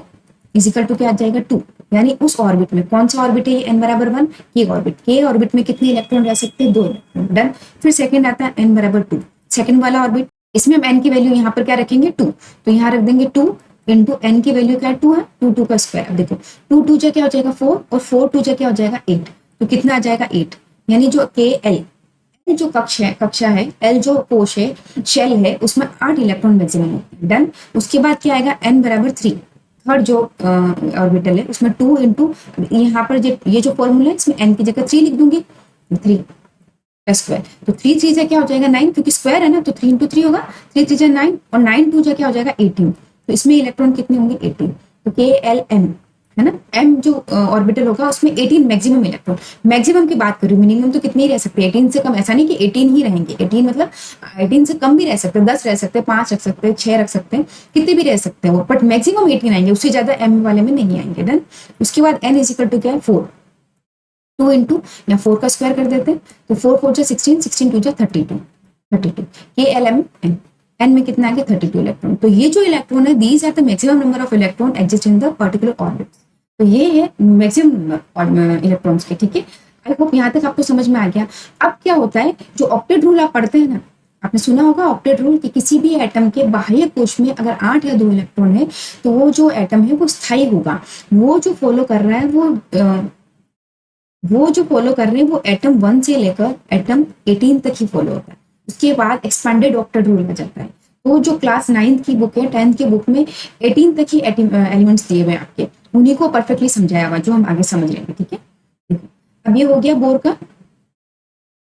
इजिकल टू क्या आ जाएगा 2, यानी उस ऑर्बिट में, कौन सा ऑर्बिट है ये, n बराबर 1 के ऑर्बिट, के ऑर्बिट में कितने इलेक्ट्रॉन रह सकते हैं, 2 इलेक्ट्रॉन। डन, फिर सेकंड आता है n बराबर 2, सेकंड वाला ऑर्बिट, इसमें हम n की वैल्यू यहाँ पर क्या रखेंगे 2, तो यहाँ रख देंगे 2 इंटू n की वैल्यू क्या है 2 है, 2 का स्क्वायर। अब देखो 2 2 जा क्या हो जाएगा 4, और 4 2 जा क्या हो जाएगा 8, तो कितना आ जाएगा 8, यानी जो के एल जो कक्षा है एल जो कोश है शेल है उसमें 8 इलेक्ट्रॉन मैक्सिमम होते हैं। डन, उसके बाद क्या आएगा n बराबर 3, थर्ड जो ऑर्बिटल है उसमें 2 इंटू यहाँ पर ये जो फॉर्मूला है इसमें n की जगह 3 लिख दूंगी, 3 का स्क्वायर, तो 3 3 से क्या हो जाएगा 9, क्योंकि स्क्वायर है ना तो 3 इंटू 3 होगा, 3 3 से 9, और 9 2 जा क्या हो जाएगा 18, तो इसमें इलेक्ट्रॉन कितने होंगे 18, तो के एल एम, है ना, m जो ऑर्बिटल होगा उसमें 18 मैक्सिमम इलेक्ट्रॉन, मैक्सिमम की बात करूँ, मिनिमम तो कितने ही रह सकते हैं 18 से कम, ऐसा नहीं कि 18 ही रहेंगे, 18 मतलब 18 से कम भी रह सकते हैं, 10 रह सकते हैं, 5 रख सकते हैं, 6 रख सकते हैं, कितने भी रह सकते हैं वो, बट मैक्सिमम 18 आएंगे, उससे ज्यादा m वाले में नहीं आएंगे। डन, उसके बाद n इजिकल टू क्या है 4, 2 इंटू या 4 का स्क्वायर कर देते हैं, तो 4 4 जा 16, 16 2 जा 32, 32 के एल एम एन, एन में कितना आ गया 32 इलेक्ट्रॉन। तो ये जो इलेक्ट्रॉन है these are the maximum number of electron exist in the particular orbit, तो ये है मैक्सिमम नंबर इलेक्ट्रॉन्स के। ठीक है, आई होप यहाँ तक आपको समझ में आ गया। अब क्या होता है, जो ऑक्टेट रूल आप पढ़ते हैं ना, आपने सुना होगा ऑक्टेट रूल कि किसी भी एटम के बाह्य कोश में अगर 8 या 2 इलेक्ट्रॉन है तो वो जो एटम है वो स्थायी होगा, वो जो फॉलो कर रहा है वो जो फॉलो कर रहे हैं वो एटम 1 से लेकर एटम 18 तक ही फॉलो होता है, उसके बाद एक्सपेंडेड ऑक्टेट रूल आ जाता है। तो जो क्लास 9th की बुक है 10th की बुक में 18 तक ही एलिमेंट्स दिए हुए आपके, उन्हीं को परफेक्टली समझाया हुआ जो हम आगे समझ लेंगे। ठीक है, अब ये हो गया बोर का,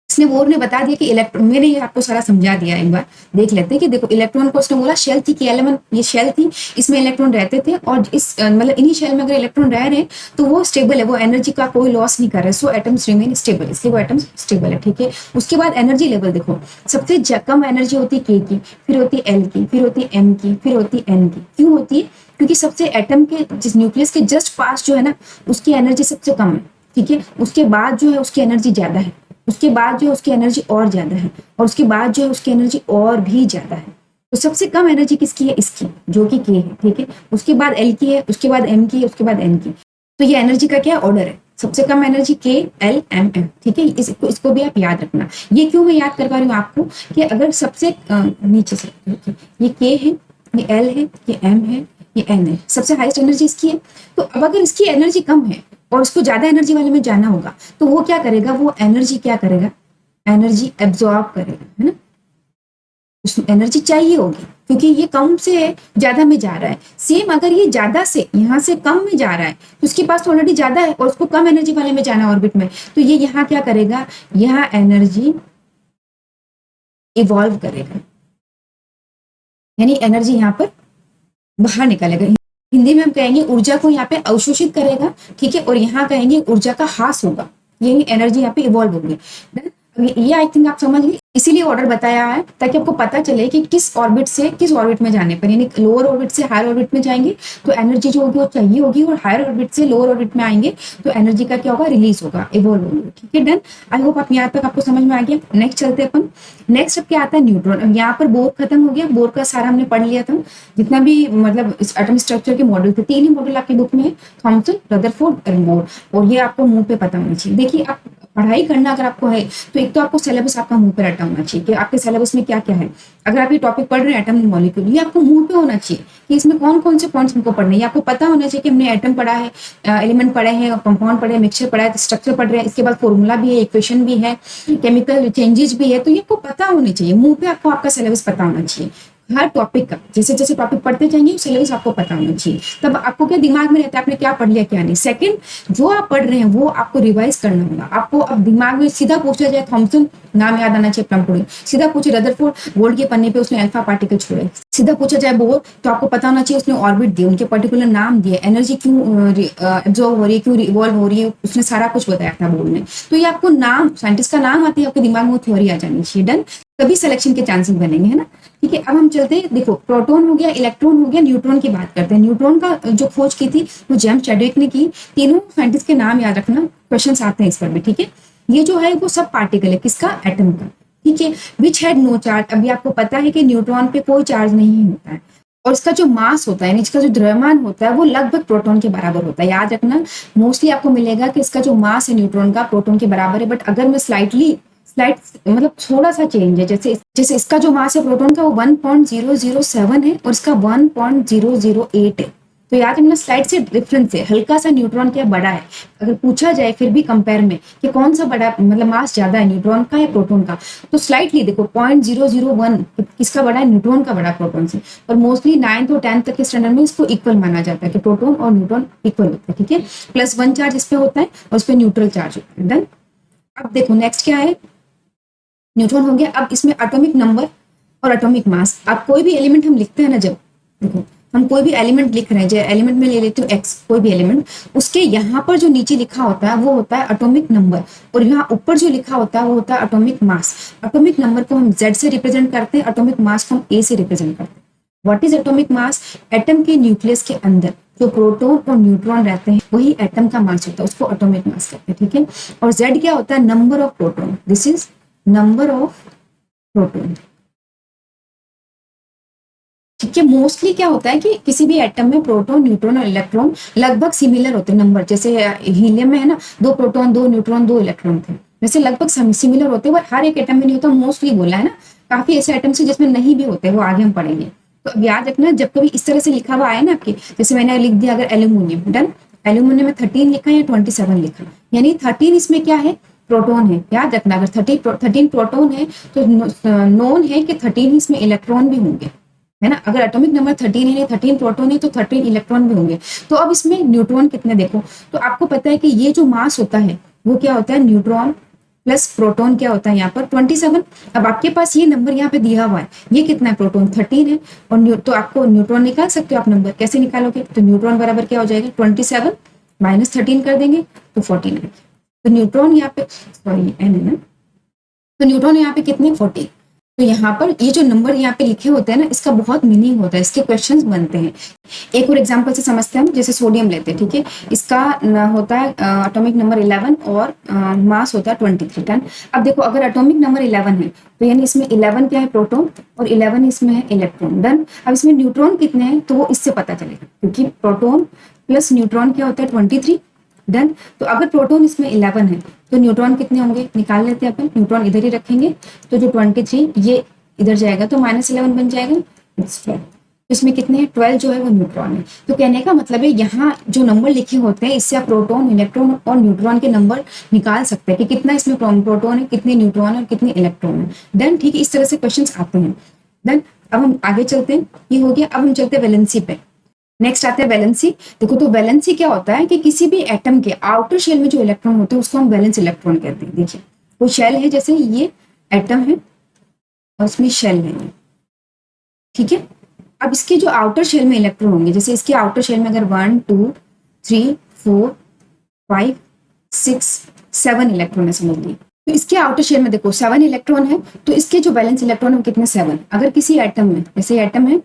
इसने बोर ने बता दिया कि इलेक्ट्रॉन, मैंने ये आपको सारा समझा दिया, एक बार देख लेते हैं कि देखो इलेक्ट्रॉन को उसने बोला शेल थी कि एलिमेंट, ये शेल थी इसमें इलेक्ट्रॉन रहते थे, और इस मतलब इन्हीं शेल में अगर इलेक्ट्रॉन रह रहे हैं तो वो स्टेबल है, वो एनर्जी का कोई लॉस नहीं कर रहे, सो एटम्स रिमेन स्टेबल, इसलिए वो एटम्स स्टेबल है। ठीक है, उसके बाद एनर्जी लेवल देखो, सबसे कम एनर्जी होती है के की, फिर होती है एल की, फिर होती है एम की, फिर होती है एन की। क्यों होती है, क्योंकि सबसे एटम के जिस न्यूक्लियस के जस्ट पास जो है ना उसकी एनर्जी सबसे कम है। ठीक है, उसके बाद जो है उसकी एनर्जी ज्यादा है, उसके बाद जो है उसकी एनर्जी और ज्यादा है, और उसके बाद जो है उसकी एनर्जी और भी ज्यादा है। तो सबसे कम एनर्जी किसकी है, इसकी, जो कि के है। ठीक है, उसके बाद एल की है, उसके बाद एम की है, उसके बाद एन की। तो ये एनर्जी का क्या ऑर्डर है, सबसे कम एनर्जी के एल एम एम। ठीक है, इसको भी आप याद रखना। ये क्यों मैं याद करवा रही हूँ आपको कि अगर सबसे नीचे से ये के है, ये एल है, ये एम है, ये एन है, सबसे हाईएस्ट एनर्जी इसकी है। तो अब अगर इसकी एनर्जी कम है और उसको ज्यादा एनर्जी वाले में जाना होगा तो वो क्या करेगा, वो एनर्जी क्या करेगा, एनर्जी एब्जॉर्ब करेगा, है ना, उसमें एनर्जी चाहिए होगी क्योंकि ये कम से ज्यादा में जा रहा है। सेम अगर ये ज्यादा से यहाँ से कम में जा रहा है तो उसके पास ऑलरेडी ज्यादा है और उसको कम एनर्जी वाले में जाना ऑर्बिट में, तो ये यहाँ क्या करेगा, यहाँ एनर्जी इवॉल्व करेगा, यानी एनर्जी यहाँ पर बाहर निकलेगा। हिंदी में हम कहेंगे ऊर्जा को यहाँ पे अवशोषित करेगा। ठीक है, और यहाँ कहेंगे ऊर्जा का ह्रास होगा, यही एनर्जी यहाँ पे इवॉल्व होगी। ये आई थिंक आप समझ गए, इसीलिए ऑर्डर बताया है ताकि आपको पता चले कि किस ऑर्बिट से किस ऑर्बिट में जाने पर, यानी लोअर ऑर्बिट से हायर ऑर्बिट में जाएंगे तो एनर्जी जो होगी वो चाहिए होगी, और हायर ऑर्बिट से लोअर ऑर्बिट में आएंगे तो एनर्जी का क्या होगा, रिलीज होगा, इवॉल्व होगा। ठीक है, डन। आई होप आप यहाँ तक आपको समझ में आ गया। नेक्स्ट चलते अपन, नेक्स्ट अब क्या आता है, न्यूट्रॉन। अब यहाँ पर बोर खत्म हो गया, बोर का सारा हमने पढ़ लिया था, जितना भी मतलब एटॉमिक स्ट्रक्चर के मॉडल थे, 3 ही मॉडल आपकी बुक में है, थॉमसन, रदरफोर्ड और बोर, और ये आपको मुंह पे पता होनी चाहिए। देखिए आप पढ़ाई करना अगर आपको है तो एक तो आपको सिलेबस आपका मुंह पे रटा होना चाहिए कि आपके सिलेबस में क्या क्या है। अगर आप ये टॉपिक पढ़ रहे हैं एटम मॉलिक्यूल, ये आपको मुंह पे होना चाहिए कि इसमें कौन कौन से पॉइंट्स हमको पढ़ने हैं। आपको पता होना चाहिए कि हमने एटम पढ़ा है, एलिमेंट पढ़े हैं, कंपाउंड पढ़े हैं, मिक्सचर पढ़ा है, स्ट्रक्चर पढ़ रहे हैं, इसके बाद फॉर्मूला भी है, इक्वेशन भी है, केमिकल चेंजेस भी है। तो ये आपको पता होने चाहिए, मुंह पे आपको आपका सिलेबस पता होना चाहिए हर टॉपिक का। जैसे जैसे टॉपिक पढ़ते जाएंगे सिलेबस आपको पता होना चाहिए, तब आपको क्या दिमाग में रहता है आपने क्या पढ़ लिया क्या नहीं। सेकंड, जो आप पढ़ रहे हैं वो आपको रिवाइज करना होगा। आपको अब दिमाग में सीधा पूछा जाए थॉमसन, नाम याद आना चाहिए प्लम, सीधा पूछे रदरफोर्ड, गोल्ड के पन्ने पे उसने अल्फा पार्टिकल छोड़े, सीधा पूछा जाए बोर तो आपको पता होना चाहिए उसने ऑर्बिट दिए, उनके पर्टिकुलर नाम दिए, एनर्जी क्यों एब्जॉर्ब हो रही है, क्यों रिवॉल्व हो रही है, उसने सारा कुछ बताया था बोर्ड ने। तो ये आपको नाम, साइंटिस्ट का नाम आती है आपके दिमाग में, वो थ्योरी आ जानी चाहिए। डन, तभी सिलेक्शन के चांसेस बनेंगे, है ना। ठीक है, अब हम चलते हैं, देखो प्रोटॉन हो गया, इलेक्ट्रॉन हो गया, न्यूट्रॉन की बात करते हैं। न्यूट्रॉन का जो खोज की थी वो जेम्स चैडविक ने की। तीनों साइंटिस्ट के नाम याद रखना, क्वेश्चन आते हैं इस पर भी। ठीक है, ये जो है वो सब पार्टिकल है, किसका, एटम का। ठीक है, विच हैड नो चार्ज, अभी आपको पता है कि न्यूट्रॉन पे कोई चार्ज नहीं होता है, और इसका जो मास होता है, इसका जो द्रव्यमान होता है वो लगभग प्रोटॉन के बराबर होता है। याद रखना, मोस्टली आपको मिलेगा कि इसका जो मास है न्यूट्रॉन का प्रोटॉन के बराबर है। बट अगर मैं स्लाइड मतलब थोड़ा सा चेंज है, जैसे जैसे इसका जो मास है प्रोटॉन का वो 1.007 है और इसका 1.008 है। तो याद रखना स्लाइड से डिफरेंस है, हल्का सा न्यूट्रॉन क्या बड़ा है। अगर पूछा जाए फिर भी कंपेयर में कि कौन सा बड़ा, मतलब मास ज्यादा है न्यूट्रॉन का या प्रोटॉन का, तो स्लाइटली देखो 0.001 किसका बड़ा है, न्यूट्रॉन का बड़ा प्रोटॉन से। और मोस्टली 9th और 10th तक के स्टैंडर्ड में इसको इक्वल माना जाता है कि प्रोटॉन और न्यूट्रॉन इक्वल होते हैं। ठीक है, +1 चार्ज इस पे होता है और इस पे न्यूट्रल चार्ज होता है। डन, अब देखो नेक्स्ट क्या है, न्यूट्रॉन हो गया। अब इसमें एटॉमिक नंबर और एटॉमिक मास। अब कोई भी एलिमेंट हम लिखते हैं ना, जब देखो हम कोई भी एलिमेंट लिख रहे हैं, जैसे एलिमेंट में ले लेती हूँ एक्स, कोई भी एलिमेंट, उसके यहाँ पर जो नीचे लिखा होता है वो होता है एटॉमिक नंबर, और यहाँ ऊपर जो लिखा होता है वो होता है एटॉमिक मास। एटॉमिक नंबर को हम जेड से रिप्रेजेंट करते हैं, एटॉमिक मास को हम ए से रिप्रेजेंट करते हैं। What is atomic mass, atom के न्यूक्लियस के अंदर जो प्रोटॉन और न्यूट्रॉन रहते हैं वही एटम का मास होता है, उसको एटॉमिक मास कहते हैं। ठीक है, और जेड क्या होता है, number of proton, this is number of proton. ठीक है, मोस्टली क्या होता है कि किसी भी एटम में प्रोटॉन, न्यूट्रॉन और इलेक्ट्रॉन लगभग सिमिलर होते हैं नंबर। जैसे हीलियम में है ना, 2 प्रोटॉन 2 न्यूट्रॉन 2 इलेक्ट्रॉन थे, वैसे लगभग सिमिलर होते हैं, पर हर एक एटम में नहीं होता, मोस्टली बोला है ना। काफी ऐसे एटम्स हैं जिसमें नहीं भी होते, वो आगे हम पढ़ेंगे। तो अब याद रखना, जब कभी इस तरह से लिखा हुआ आए ना आपके, जैसे मैंने लिख दिया अगर एल्यूमिनियम, डन, एल्यूमिनियम में 13 लिखा या 27 लिखा, यानी 13 इसमें क्या है, प्रोटॉन है। याद रखना, अगर 13 प्रोटॉन है तो नोन है कि 13 इसमें इलेक्ट्रॉन भी होंगे, है ना। अगर एटॉमिक नंबर 13 है, 13 प्रोटॉन है तो 13 इलेक्ट्रॉन भी होंगे। तो अब इसमें न्यूट्रॉन कितने देखो, तो आपको पता है कि ये जो मास होता है वो क्या होता है, न्यूट्रॉन प्लस प्रोटॉन क्या होता है यहाँ पर 27। अब आपके पास ये नंबर यहाँ पे दिया हुआ है, ये कितना है, प्रोटॉन 13 है, और तो आपको न्यूट्रॉन निकाल सकते हो आप नंबर, कैसे निकालोगे, तो न्यूट्रॉन बराबर क्या हो जाएगा, 27 माइनस 13 कर देंगे तो 14। तो न्यूट्रॉन यहाँ पे, सॉरी एन है ना, तो न्यूट्रॉन यहाँ पे कितने, 14। तो यहाँ पर ये जो नंबर यहाँ पे लिखे होते हैं ना, इसका बहुत मीनिंग होता है, इसके क्वेश्चंस बनते हैं। एक और एग्जांपल से समझते हैं हम, जैसे सोडियम लेते हैं। ठीक है, इसका होता है एटॉमिक नंबर 11 और मास होता है 23 टन। अब देखो अगर एटॉमिक नंबर 11 है तो यानी इसमें 11 क्या है, प्रोटॉन, और 11 इसमें है इलेक्ट्रॉन। डन, अब इसमें न्यूट्रॉन कितने हैं तो वो इससे पता चलेगा, क्योंकि प्रोटॉन प्लस न्यूट्रॉन क्या होता है 23। डन, तो अगर प्रोटॉन इसमें 11 है तो न्यूट्रॉन कितने होंगे, निकाल लेते हैं अपन, न्यूट्रॉन इधर ही रखेंगे, तो जो 23 ये इधर जाएगा तो -11 बन जाएगा। इसमें कितने हैं, 12 जो है वो न्यूट्रॉन है। तो कहने का मतलब है यहाँ जो नंबर लिखे होते हैं इससे आप प्रोटॉन, इलेक्ट्रॉन और न्यूट्रॉन के नंबर निकाल सकते हैं कि कितना इसमें प्रोटॉन है, कितने न्यूट्रॉन है और कितने इलेक्ट्रॉन है। देन ठीक है, इस तरह से क्वेश्चन आते हैं। देन अब हम आगे चलते हैं, ये हो गया। अब हम चलते हैं वैलेंसी पे। नेक्स्ट आते हैं वैलेंसी। देखो तो वैलेंसी क्या होता है कि किसी भी एटम के आउटर शेल में जो इलेक्ट्रॉन होते हैं उसको हम वैलेंस इलेक्ट्रॉन कहते हैं। देखिए कोई शेल है, जैसे ये एटम है और इसमें शेल है, ठीक है। अब इसके जो आउटर शेल में इलेक्ट्रॉन होंगे, जैसे इसके आउटर शेल में अगर 1 2 3 4 5 6 7 इलेक्ट्रॉन है समझ लीजिए, तो इसके आउटर शेल में देखो 7 इलेक्ट्रॉन है, तो इसके जो बैलेंस इलेक्ट्रॉन है वो कितने, 7। अगर किसी एटम में, जैसे एटम है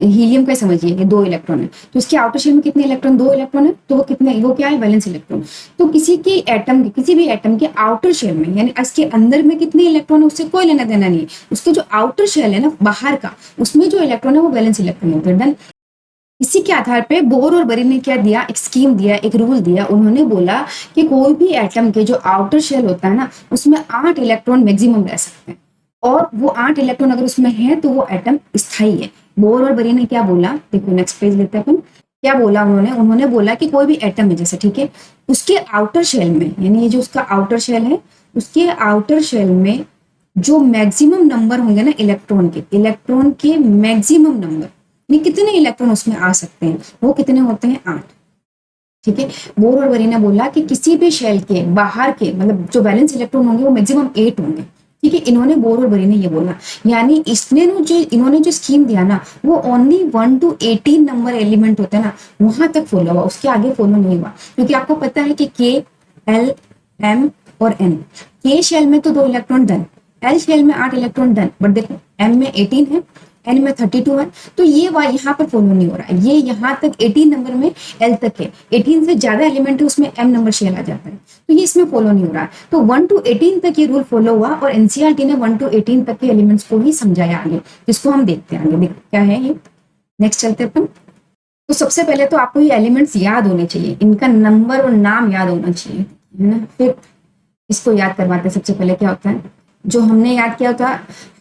हीलियम का समझिए, ये 2 इलेक्ट्रॉन है, तो इसके आउटर शेल में कितने इलेक्ट्रॉन, 2 इलेक्ट्रॉन है, तो वो कितने, वो क्या है, वैलेंस इलेक्ट्रॉन। तो किसी भी एटम के आउटर शेल में, यानी इसके अंदर में कितने इलेक्ट्रॉन है उससे कोई लेना देना नहीं है, उसके जो आउटर शेल है ना बाहर का, उसमें जो इलेक्ट्रॉन है वो वैलेंस इलेक्ट्रॉन होते हैं। डन, इसी के आधार पे बोर और बरी ने क्या दिया, एक स्कीम दिया, एक रूल दिया। उन्होंने बोला कि कोई भी एटम के जो आउटर शेल होता है ना, उसमें 8 इलेक्ट्रॉन मैक्सिमम रह सकते हैं, और वो 8 इलेक्ट्रॉन अगर उसमें है तो वो एटम स्थायी है। बोर और बरी ने क्या बोला, देखो नेक्स्ट पेज लेते हैं अपन। क्या बोला उन्होंने बोला कि कोई भी एटम है जैसे, ठीक है, उसके आउटर शेल में, यानी ये जो उसका आउटर शेल है, उसके आउटर शेल में जो मैक्सिमम नंबर होंगे ना इलेक्ट्रॉन के मैक्सिमम नंबर, ये कितने इलेक्ट्रॉन उसमें आ सकते हैं, वो कितने होते हैं, 8। ठीक है, बोर और बरी ने बोला कि किसी भी शेल के बाहर के, मतलब जो बैलेंस इलेक्ट्रॉन होंगे वो मैक्सिमम 8 होंगे। ठीक है, इन्होंने बोर और बरी ने ये बोला, यानी इसने इन्होंने जो स्कीम दिया ना, वो ओनली 1 to 18 नंबर एलिमेंट होते हैं ना, वहां तक फॉलो हुआ, उसके आगे फॉलो नहीं हुआ। क्योंकि आपको पता है कि के, एल, एम और एन, के शेल में तो 2 इलेक्ट्रॉन डन, एल शेल में 8 इलेक्ट्रॉन डन, बट देखो एम में 18 है, एन में 32 है, तो ये यहाँ पर फॉलो नहीं हो रहा है। ये यहाँ तक 18 नंबर में एल तक है, 18 से ज्यादा एलिमेंट है उसमें एम नंबर शेल आ जाता है, तो ये इसमें फॉलो नहीं हो रहा है। तो 1 to 18 तक ये रूल फॉलो हुआ, और एनसीईआरटी ने 1 to 18 तक के एलिमेंट्स को ही समझाया आगे, जिसको हम देखते हैं आगे। देखो क्या है ये, नेक्स्ट चलते अपन। तो सबसे पहले तो आपको ये एलिमेंट्स याद होने चाहिए, इनका नंबर और नाम याद होना चाहिए, है ना। फिर इसको याद करवाते हैं। सबसे पहले क्या होता है, जो हमने याद किया था,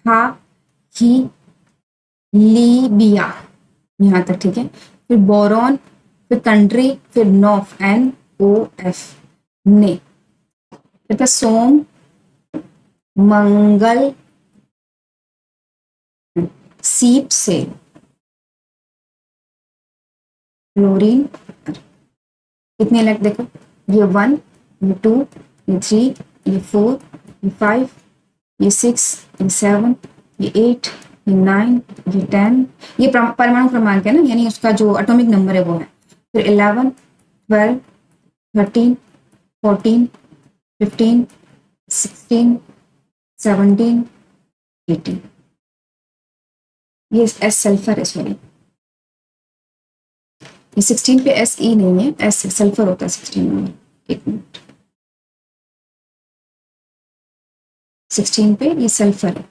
हा, ही, लीबिया, यहाँ तक, ठीक है। फिर बोरॉन, फिर कंट्री, फिर नॉफ, NOF, ने, फिर था सोम, मंगल, सीप से, क्लोरीन। कितने इलेक्ट देखो, ये 1, ये 2, ये 3, ये 4, ये 5, ये 6, ये 7, ये 8, ये 9, ये 10, ये परमाणु क्रमांक है ना, यानी उसका जो एटॉमिक नंबर है वो है। फिर 11, 12, 13, 14, 15, 16, 17, 18, ये एस सल्फर है, सॉरी, ये 16 पे SE नहीं है, एस सल्फर होता है 16 नंबर। एक मिनट, 16 पे ये सल्फर है।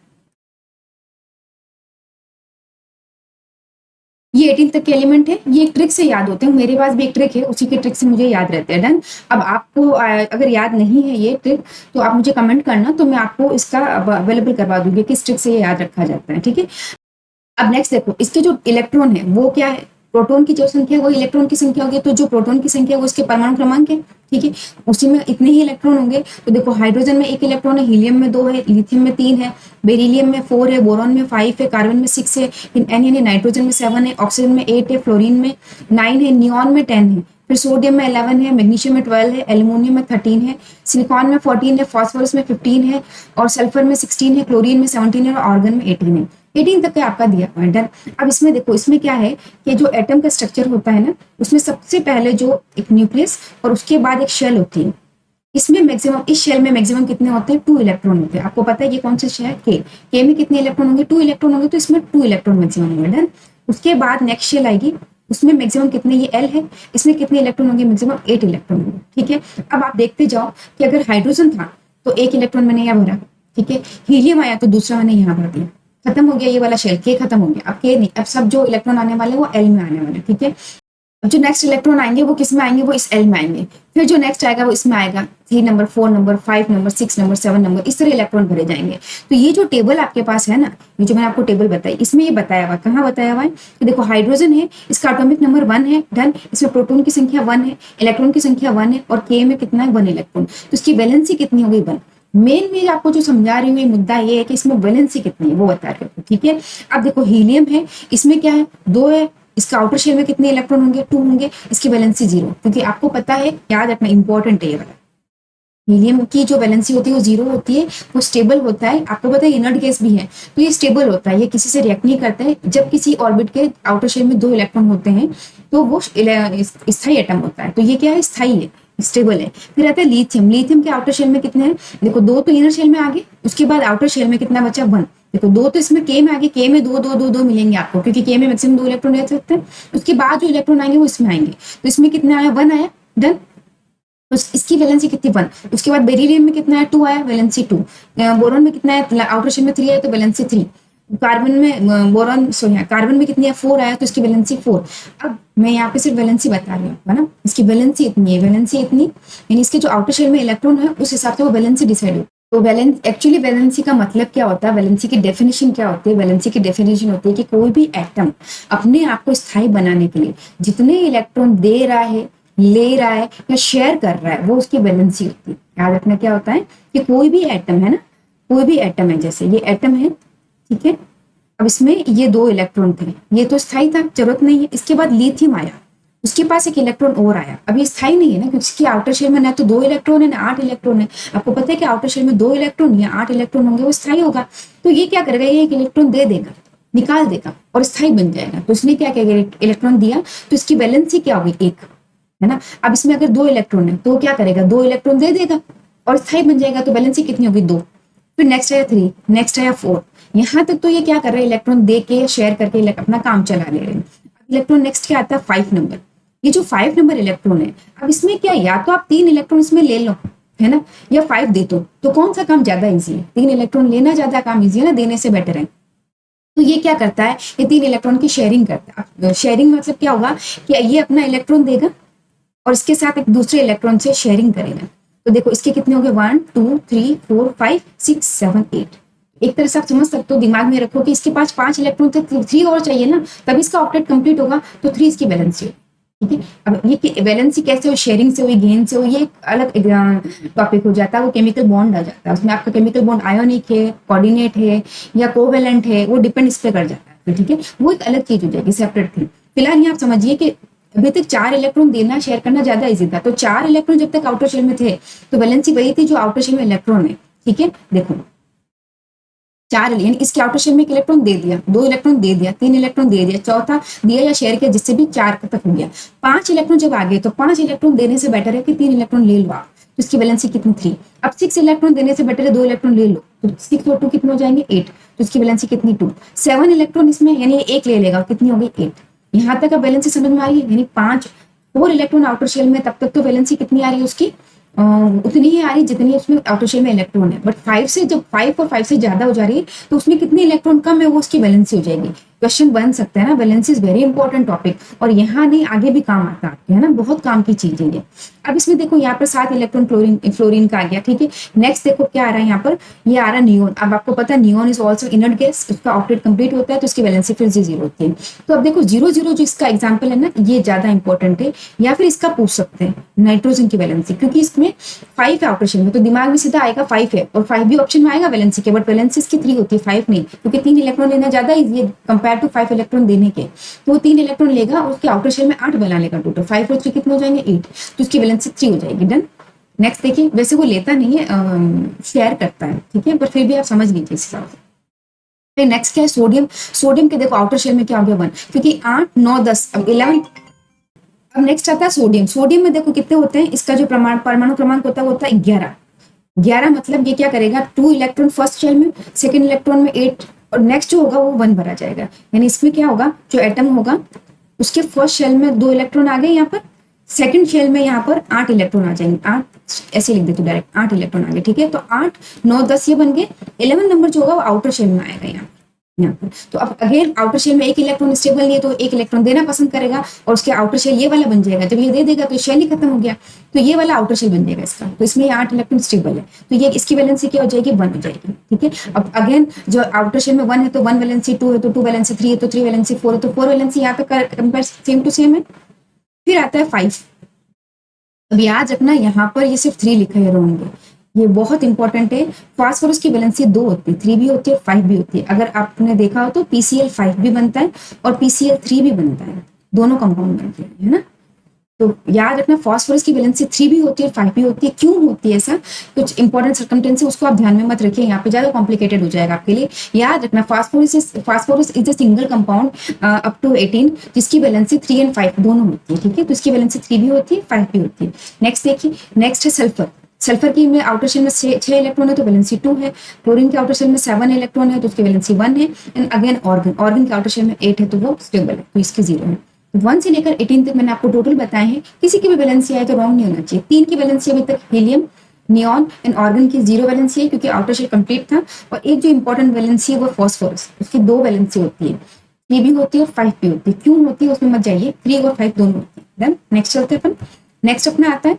ये 18 तक के एलिमेंट है, ये एक ट्रिक से याद होते हैं, मेरे पास भी एक ट्रिक है, उसी के ट्रिक से मुझे याद रहते हैं। डन। अब आपको अगर याद नहीं है ये ट्रिक, तो आप मुझे कमेंट करना, तो मैं आपको इसका अवेलेबल करवा दूंगी किस ट्रिक से ये याद रखा जाता है। ठीक है, अब नेक्स्ट देखो, इसके जो इलेक्ट्रॉन है वो क्या है, प्रोटॉन की जो संख्या है वो इलेक्ट्रॉन की संख्या होगी, तो जो प्रोटॉन की संख्या है वो इसके परमाणु क्रमांक है। ठीक है, उसी में इतने ही इलेक्ट्रॉन होंगे। तो देखो हाइड्रोजन में 1 इलेक्ट्रॉन है, हीलियम में 2 है, लिथियम में 3 है, बेरिलियम में 4 है, बोरॉन में 5 है, कार्बन में 6 है, एन यानी नाइट्रोजन में 7 है, ऑक्सीजन में 8 है, फ्लोरीन में 9 है, नियॉन में 10 है, फिर सोडियम में 11 है, मैग्नीशियम में 12 है, एल्युमिनियम में 13 है, सिलिकॉन में 14 है, फास्फोरस में 15 है, और सल्फर में 16 है, क्लोरीन में 17 है, और आर्गन में 18 है। 18 तक का आपका दिया हुआ है। डन। अब इसमें देखो, इसमें क्या है कि जो एटम का स्ट्रक्चर होता है ना, उसमें सबसे पहले जो एक न्यूक्लियस और उसके बाद एक शेल होती है। इसमें मैक्सिमम, इस शेल में मैक्सिमम कितने होते हैं, 2 इलेक्ट्रॉन होते हैं। आपको पता है ये कौन सा शेल है, के में कितने इलेक्ट्रॉन होंगे, 2 इलेक्ट्रॉन होंगे, तो इसमें 2 इलेक्ट्रॉन मैक्सिमम होंगे। डन। उसके बाद नेक्स्ट शेल आएगी, उसमें मैक्सिमम कितने, ये एल है, इसमें कितने इलेक्ट्रॉन होंगे, मैक्सिमम 8 इलेक्ट्रॉन होंगे। ठीक है, अब आप देखते जाओ कि अगर हाइड्रोजन था तो 1 इलेक्ट्रॉन मैंने यहाँ भरा, ठीक है, हीलियम आया तो दूसरा मैंने यहाँ भर दिया, खत्म हो गया ये वाला शेल, के खत्म हो गया। अब के नहीं, अब सब जो इलेक्ट्रॉन आने वाले वो एल में आने वाले। ठीक है, अब जो नेक्स्ट इलेक्ट्रॉन आएंगे वो किस में आएंगे, वो इस एल में आएंगे। फिर जो नेक्स्ट आएगा वो इसमें आएगा, 3 number, 4 number, 5 number, 6 number, 7 number, इस तरह इलेक्ट्रॉन भरे जाएंगे। तो ये जो टेबल आपके पास है ना, ये जो मैंने आपको टेबल बताई, इसमें ये बताया हुआ, कहाँ बताया हुआ है कि देखो हाइड्रोजन है, इसका एटॉमिक नंबर 1 है। डन। इसमें प्रोटॉन की संख्या 1 है, इलेक्ट्रॉन की संख्या 1 है, और के में कितना है, 1 इलेक्ट्रॉन, तो इसकी वैलेंसी कितनी हो गई, 1। मेन में आपको जो समझा रही हूँ ये मुद्दा ये है कि इसमें वैलेंसी कितनी है वो बता रहे हो। ठीक है, अब देखो हीलियम है, इसमें क्या है, 2 है, इसका आउटर शेल में कितने इलेक्ट्रॉन होंगे, 2 होंगे, इसकी वैलेंसी 0, क्योंकि आपको पता है, याद रखना इंपॉर्टेंट है ये वाला, हीलियम की जो वैलेंसी होती है वो 0 होती है, वो स्टेबल होता है। आपको पता है इनर्ट गैस भी है, तो ये स्टेबल होता है, ये किसी से रिएक्ट नहीं करता है। जब किसी ऑर्बिट के आउटर शेल में 2 इलेक्ट्रॉन होते हैं तो वो स्थायी एटम होता है, तो ये क्या है, स्थायी है, स्टेबल है। फिर आता है लिथियम, लिथियम के आउटर शेल में कितने हैं, देखो 2 तो इनर शेल में आ गए, उसके बाद आउटर शेल में कितना बचा, 1। देखो 2 तो इसमें के में आ गए, के में 2 2 2 2 मिलेंगे आपको, क्योंकि के में मैक्सिमम 2 इलेक्ट्रॉन रह सकते हैं। उसके बाद जो इलेक्ट्रॉन आएंगे वो इसमें आएंगे, तो इसमें कितना आया, 1 आया। डन। तो इसकी वैलेंसी कितनी, 1। उसके बाद बेरिलियम में कितना है, 2 आया, वैलेंसी 2। बोरॉन में कितना है, आउटर शेल में 3 आया, तो वैलेंसी 3। कार्बन में बोरॉन कार्बन में कितनी है 4 आया तो इसकी वैलेंसी 4। अब मैं यहाँ पे सिर्फ वैलेंसी बता रही हूँ, है ना, इसकी वैलेंसी इतनी है, वैलेंसी इतनी, यानी इसके जो आउटर शेल में इलेक्ट्रॉन है उस हिसाब से वो वैलेंसी डिसाइड हो। तो एक्चुअली वैलेंसी का मतलब क्या होता है, वैलेंसी की डेफिनेशन क्या होती है, वैलेंसी की डेफिनेशन होती है कि कोई भी एटम अपने आप को स्थायी बनाने के लिए जितने इलेक्ट्रॉन दे रहा है, ले रहा है या शेयर कर रहा है, वो उसकी वैलेंसी होती है। याद रखना क्या होता है कि कोई भी एटम है ना, कोई भी एटम है, जैसे ये एटम है, ठीक है, अब इसमें ये 2 इलेक्ट्रॉन थे, ये तो स्थायी था, जरूरत नहीं है। इसके बाद लिथियम आया, उसके पास एक इलेक्ट्रॉन और आया, अब ये स्थायी नहीं है ना, क्योंकि इसकी आउटर शेल में ना तो 2 इलेक्ट्रॉन है ना 8 इलेक्ट्रॉन है। आपको पता है कि आउटर शेल में 2 इलेक्ट्रॉन या 8 इलेक्ट्रॉन होंगे, वो स्थायी होगा। तो ये क्या करेगा, ये एक इलेक्ट्रॉन दे देगा, निकाल देगा और स्थायी बन जाएगा। तो इसने क्या किया, इलेक्ट्रॉन दिया, तो इसकी वैलेंसी क्या होगी, 1, है ना। अब इसमें अगर 2 इलेक्ट्रॉन है तो क्या करेगा, 2 इलेक्ट्रॉन दे देगा और स्थायी बन जाएगा, तो वैलेंसी कितनी होगी, 2। फिर नेक्स्ट आया 3, नेक्स्ट आया 4। यहाँ तक तो ये क्या कर रहे हैं, इलेक्ट्रॉन दे के शेयर करके अपना काम चला ले रहे हैं। इलेक्ट्रॉन नेक्स्ट क्या आता है, 5 नंबर। ये जो 5 नंबर इलेक्ट्रॉन है, अब इसमें क्या, या तो आप 3 इलेक्ट्रॉन इसमें ले लो, है ना, या 5 दे दो, तो कौन सा काम ज्यादा ईजी है, 3 इलेक्ट्रॉन लेना ज्यादा काम ईजी है ना, देने से बेटर है। तो ये क्या करता है, ये 3 इलेक्ट्रॉन की शेयरिंग करता है। शेयरिंग मतलब क्या होगा कि ये अपना इलेक्ट्रॉन देगा और इसके साथ एक दूसरे इलेक्ट्रॉन से शेयरिंग करेगा। तो देखो इसके कितने हो गए, 1 2 3 4 5 6 7 8। एक तरह से आप समझ सकते हो, दिमाग में रखो कि इसके पास 5 इलेक्ट्रॉन थे, 3 और चाहिए ना, तब इसका ऑक्टेट कंप्लीट होगा, तो 3 इसकी वैलेंसी होगी, ठीक है। अब ये वैलेंसी कैसे हो, शेयरिंग से हो, गेन से हो, ये एक अलग टॉपिक हो जाता है, वो केमिकल बॉन्ड आ जाता है, उसमें आपका केमिकल बॉन्ड आयोनिक है, कोऑर्डिनेट है या कोवेलेंट है, वो डिपेंड इस पे कर जाता है, ठीक है, वो एक अलग चीज हो जाएगी, सेपरेट थी। फिलहाल ये आप समझिए कि अभी तक 4 इलेक्ट्रॉन देना शेयर करना ज्यादा इजी था, तो 4 इलेक्ट्रॉन जब तक आउटर शेल में थे तो वैलेंसी वही थी जो आउटर शेल में इलेक्ट्रॉन है, ठीक है। देखो 4 यानी इसके आउटर शेल में एक इलेक्ट्रॉन दे दिया, 2 इलेक्ट्रॉन दे दिया, 3 इलेक्ट्रॉन दे दिया, चौथा दिया या शेयर किया, जिससे भी 4 तक हो गया। 5 इलेक्ट्रॉन जब आ गए तो 5 इलेक्ट्रॉन देने से बेटर है कि 3 इलेक्ट्रॉन ले लो आप, तो इसकी वैलेंसी कितनी, 3। अब 6 इलेक्ट्रॉन देने से बेटर है 2 इलेक्ट्रॉन ले लो, तो 6 और 2 कितने हो जाएंगे, 8, तो इसकी वैलेंसी कितनी, 2। 7 इलेक्ट्रॉन इसमें यानी 1 ले लेगा, कितनी हो गई, 8। यहाँ तक अब वैलेंसी समझ में आ रही है, यानी 4 इलेक्ट्रॉन आउटर शेल में, तब तक तो वैलेंसी कितनी आ रही है उसकी, उतनी ही आ रही जितनी उसमें आउटर शेल में इलेक्ट्रॉन है। बट 5 से जब 5 और 5 से ज्यादा हो जा रही है तो उसमें कितने इलेक्ट्रॉन कम है, वो उसकी वैलेंसी हो जाएगी। क्वेश्चन बन सकता है ना, valency is very important topic, और यहाँ नहीं आगे भी काम आता है ना, बहुत काम की चीज है ये। अब इसमें देखो यहाँ पर 7 इलेक्ट्रॉन फ्लोरीन का आ गया, ठीक है। नेक्स्ट देखो क्या आ रहा है यहाँ पर, ये आ रहा है नियोन। अब आपको पता है neon is also inert gas, उसका ऑक्टेट कंप्लीट होता है तो उसकी वैलेंसी फिर से 0 होती है। तो अब देखो 0 0 जो इसका एग्जाम्पल है ना, ये ज्यादा इंपॉर्टेंट है। या फिर इसका पूछ सकते हैं नाइट्रोजन की वैलेंसी, क्योंकि इसमें 5 है आउटर शेल में, तो दिमाग में सीधा आएगा 5 है, और 5 भी ऑप्शन में आएगा वैलेंसी के, बट वैलेंसी इसकी 3 होती है, 5 नहीं, क्योंकि 3 इलेक्ट्रॉन लेना ज्यादा इजी है कंपेयर टू 5 इलेक्ट्रॉन देने के। तो वो 3 इलेक्ट्रॉन लेगा और उसके आउटर शेल में 8 बना लेगा टोटल, 5 और 3 कितने हो जाएंगे, 8, तो उसकी वैलेंसी 3 हो जाएगी। डन। नेक्स्ट देखिए, वैसे वो लेता नहीं है, शेयर करता है, ठीक है, पर फिर भी आप समझ लीजिए इस हिसाब से। फिर नेक्स्ट क्या है, सोडियम। सोडियम के देखो आउटर शेल में क्या हो गया, 1, क्योंकि 8 9 10 अब 11। अब नेक्स्ट आता है सोडियम। सोडियम में देखो कितने होते हैं, इसका जो परमाणु क्रमांक होता है वो होता है 11। 11 मतलब ये क्या करेगा, 2 इलेक्ट्रॉन फर्स्ट शेल में, सेकंड इलेक्ट्रॉन में 8, और नेक्स्ट जो होगा वो 1 भरा जाएगा। यानी इसमें क्या होगा, जो एटम होगा उसके फर्स्ट शेल में 2 इलेक्ट्रॉन आ गए, यहाँ पर सेकंड शेल में यहाँ पर 8 इलेक्ट्रॉन आ जाएंगे, 8 ऐसे लिख देते डायरेक्ट, 8 इलेक्ट्रॉन आ गए, ठीक है। तो 8 9 10 ये बन गए। 11 नंबर जो होगा वो आउटर शेल में आएगा यहाँ पर। तो अब अगेन आउटर शेल में एक इलेक्ट्रॉन स्टेबल नहीं है, तो एक इलेक्ट्रॉन देना पसंद करेगा, और उसके आउटर शेल ये वाला बन जाएगा। जब ये दे देगा तो शेल ही खत्म हो गया, तो ये वाला आउटर शेल बन जाएगा इसका। तो इसमें 8 इलेक्ट्रॉन स्टेबल है, तो ये इसकी वैलेंसी क्या हो जाएगी, 1 हो जाएगी, ठीक है। अब अगेन जो आउटर शेल में 1 है तो 1 वैलेंसी, 2 है तो 2 वैलेंसी, 3 है तो 3 वैलेंसी, 4 है तो 4 वैलेंसी, यहाँ पे कंपेयर सेम टू सेम है। फिर आता है 5। अब याद रखना यहाँ पर ये सिर्फ 3 लिखा है रॉन्ग है, ये बहुत इंपॉर्टेंट है। फास्फोरस की वैलेंसी 2 होती है, 3 भी होती है, 5 भी होती है। अगर आपने देखा हो तो PCl5 भी बनता है और PCl3 भी बनता है, दोनों कंपाउंड बनते हैं, है ना। तो याद रखना फास्फोरस की वैलेंसी 3 भी होती है, 5 भी होती है। क्यों होती है ऐसा, कुछ इंपॉर्टेंट सर्कमस्टेंस है, उसको आप ध्यान में मत रखिए, यहाँ पे ज्यादा कॉम्प्लिकेटेड हो जाएगा आपके लिए। याद रखना phosphorus is a single compound up to 18 जिसकी वैलेंसी 3 और 5 दोनों होती है, ठीक है। तो इसकी वैलेंसी 3 भी होती है, 5 भी होती है। नेक्स्ट देखिए, नेक्स्ट है सल्फर। सल्फर की में आउटर शेल में 6 इलेक्ट्रॉन है तो वैलेंसी 2 है। क्लोरीन के आउटर शेल में 7 इलेक्ट्रॉन है तो उसकी वैलेंसी 1 है। एंड अगेन ऑर्गन के आउटर शेल में 8 है तो वो स्टेबल है, तो इसकी 0 है। 1 से लेकर 18 तक मैंने आपको टोटल बताए हैं, किसी की भी वैलेंसी आए तो रॉन्ग नहीं होना चाहिए। 3 की वैलेंसी अभी तक हीलियम, नियॉन एंड ऑर्गन की 0 वैलेंसी है क्योंकि आउटर शेल कंप्लीट था, और एक जो इंपॉर्टेंट वैलेंसी है वो फॉस्फोरस, उसकी 2 वैलेंसी होती है, 3 भी होती है और 5 भी होती है। क्यों होती है उसमें मत जाइए, 3 और 5 दोनों होती है। देन नेक्स्ट चलते हैं अपन, नेक्स्ट अपना आता है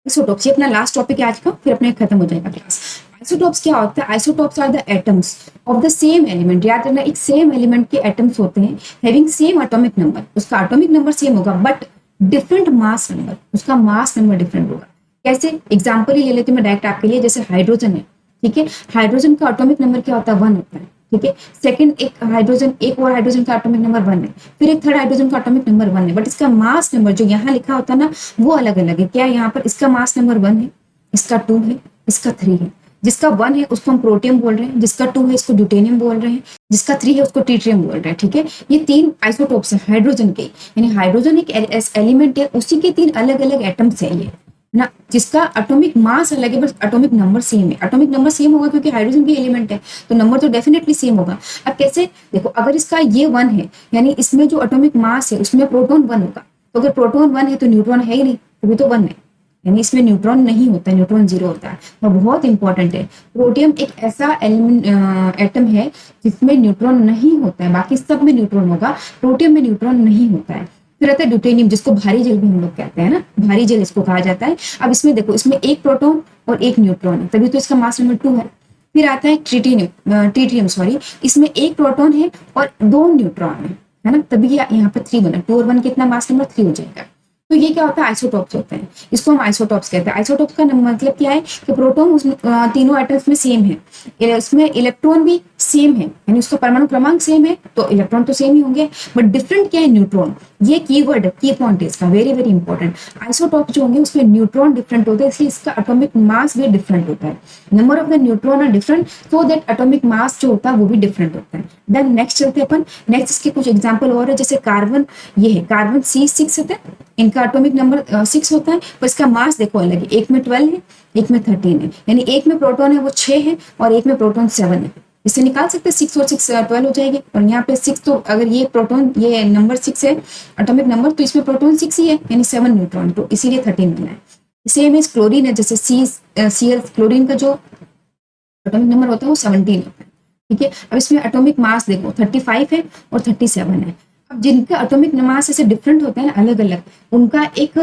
आइसोटोप्स। ये अपना लास्ट टॉपिक है आज का, फिर अपने खत्म हो जाएगा क्लास। आइसोटोप्स क्या होता है? Isotopes are the atoms of the same element. याद रखना, एक सेम एलिमेंट के एटम्स होते हैं हैविंग सेम एटॉमिक नंबर, उसका एटॉमिक नंबर सेम होगा बट डिफरेंट मास नंबर, उसका मास नंबर डिफरेंट होगा। कैसे? एग्जाम्पल ही ले लेती हूँ मैं डायरेक्ट आपके लिए, जैसे हाइड्रोजन है, ठीक है, हाइड्रोजन का एटॉमिक नंबर क्या होता है? 1 होता है, ठीक है। सेकंड एक हाइड्रोजन, एक और हाइड्रोजन का एटॉमिक नंबर 1 है, फिर एक थर्ड हाइड्रोजन का एटॉमिक नंबर 1 है, बट इसका मास नंबर जो यहाँ लिखा होता है ना वो अलग अलग है। क्या यहाँ पर इसका मास नंबर 1 है, इसका 2 है, इसका 3 है। जिसका 1 है उसको हम प्रोटियम बोल रहे हैं, जिसका 2 है इसको ड्यूटेनियम बोल रहे हैं, जिसका 3 है उसको ट्रिटियम बोल रहे हैं, ठीक है। ये 3 आइसोटोप्स हैं हाइड्रोजन के, यानी हाइड्रोजन एक एलिमेंट है, उसी के 3 अलग अलग एटम्स है ये ना, जिसका एटॉमिक मास अलग है बस एटॉमिक नंबर सेम है। एटॉमिक नंबर सेम होगा क्योंकि हाइड्रोजन भी एलिमेंट है, तो नंबर तो डेफिनेटली सेम होगा। अब कैसे? देखो, अगर इसका ये 1 है यानी इसमें जो एटॉमिक मास है उसमें प्रोटॉन 1 होगा, तो अगर प्रोटॉन 1 है तो न्यूट्रॉन है ही नहीं, तभी तो 1 है, यानी इसमें न्यूट्रॉन नहीं होता है, न्यूट्रॉन 0 होता है। और बहुत इंपॉर्टेंट है, प्रोटियम एक ऐसा एटम है जिसमें न्यूट्रॉन नहीं होता है, बाकी सब में न्यूट्रॉन होगा, प्रोटियम में न्यूट्रॉन नहीं होता है। फिर आता है ड्यूटेनियम, जिसको भारी जल भी हम लोग कहते हैं ना, भारी जल इसको कहा जाता है। अब इसमें देखो, इसमें एक प्रोटॉन और एक न्यूट्रॉन है, तभी तो इसका मास नंबर 2 है। फिर आता है ट्रिटियम सॉरी, इसमें एक प्रोटॉन है और 2 न्यूट्रॉन है ना, तभी यहाँ पर 3 बना, 2 और 1 कितना मास नंबर 3 हो जाएगा। तो ये क्या होता है? आइसोटोप्स होते हैं, इसको हम आइसोटोप्स कहते हैं। आइसोटोप्स का मतलब क्या है कि प्रोटॉन उस तीनों एटम्स में सेम है, उसमें इलेक्ट्रॉन भी सेम है, यानी उसका परमाणु क्रमांक सेम है तो इलेक्ट्रॉन तो सेम ही होंगे, बट डिफरेंट क्या है? न्यूट्रॉन। ये कीवर्ड, की पॉइंट है इसका, वेरी वेरी इंपॉर्टेंट। आइसोटोप जो होंगे उसमें न्यूट्रॉन डिफरेंट होते हैं, इसलिए इसका एटॉमिक मास भी डिफरेंट होता है। Number of the neutron are different, so that atomic mass जो होता है वो भी डिफरेंट होता है। देन नेक्स्ट चलते हैं अपन, नेक्स्ट इसके कुछ एग्जाम्पल और है, जैसे कार्बन, ये है कार्बन C6 होता है, इनका एटॉमिक नंबर 6 होता है, पर इसका मास देखो अलग है, एक में 12 है, एक में 13 है, यानी एक में प्रोटॉन है वो 6 है और एक में प्रोटॉन 7 है। इससे निकाल सकते हैं 6 और 6 12 हो जाएगी, और यहाँ पे 6, तो अगर ये प्रोटॉन, ये नंबर 6 है एटॉमिक नंबर, तो इसमें प्रोटॉन 6 ही है, यानी 7 न्यूट्रॉन, तो इसीलिए 13 बना है। सेम इज क्लोरीन है, जैसे Cl क्लोरीन का जो एटॉमिक नंबर होता है वो 17 होता है, ठीक है। अब इसमें एटॉमिक मास देखो 35 है और 37 है। अब जिनका एटॉमिक मास ऐसे डिफरेंट होता है ना, अलग अलग, उनका एक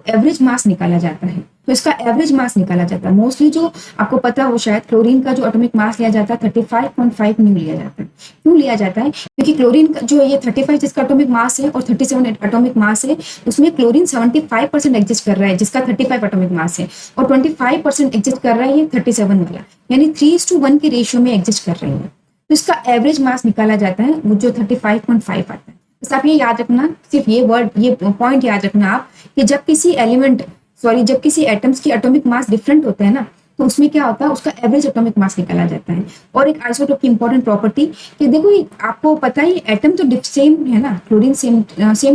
एवरेज मास निकाला जाता है, तो इसका एवरेज मास निकाला जाता है। मोस्टली जो आपको पता हो शायद, क्लोरीन का जो एटॉमिक मास लिया जाता है 35.5 न्यू लिया जाता है। क्यों लिया जाता है? क्योंकि क्लोरीन का जो ये 35 जिसका एटॉमिक मास है और 37 एटॉमिक मास है, उसमें क्लोरीन 75% एग्जिस्ट कर रहा है जिसका 35 एटॉमिक मास है, और 25% एग्जिस्ट कर रहा है ये 37 वाला, यानी 3:1 के रेशियो में एग्जिस्ट कर रही है। तो इसका एवरेज मास निकाला जाता है, वो जो 35.5 आता है। बस आप ये याद रखना, सिर्फ ये वर्ड, ये पॉइंट याद रखना आप, कि जब किसी एलिमेंट, सॉरी, जब किसी एटम्स की एटॉमिक मास डिफरेंट होते हैं ना, तो उसमें क्या होता है? उसका एवरेज एटॉमिक मास निकाला जाता है। और एक आइसोटोप की इंपॉर्टेंट प्रॉपर्टी, कि देखो आपको पता ही एटम तो सेम है ना, क्लोरीन सेम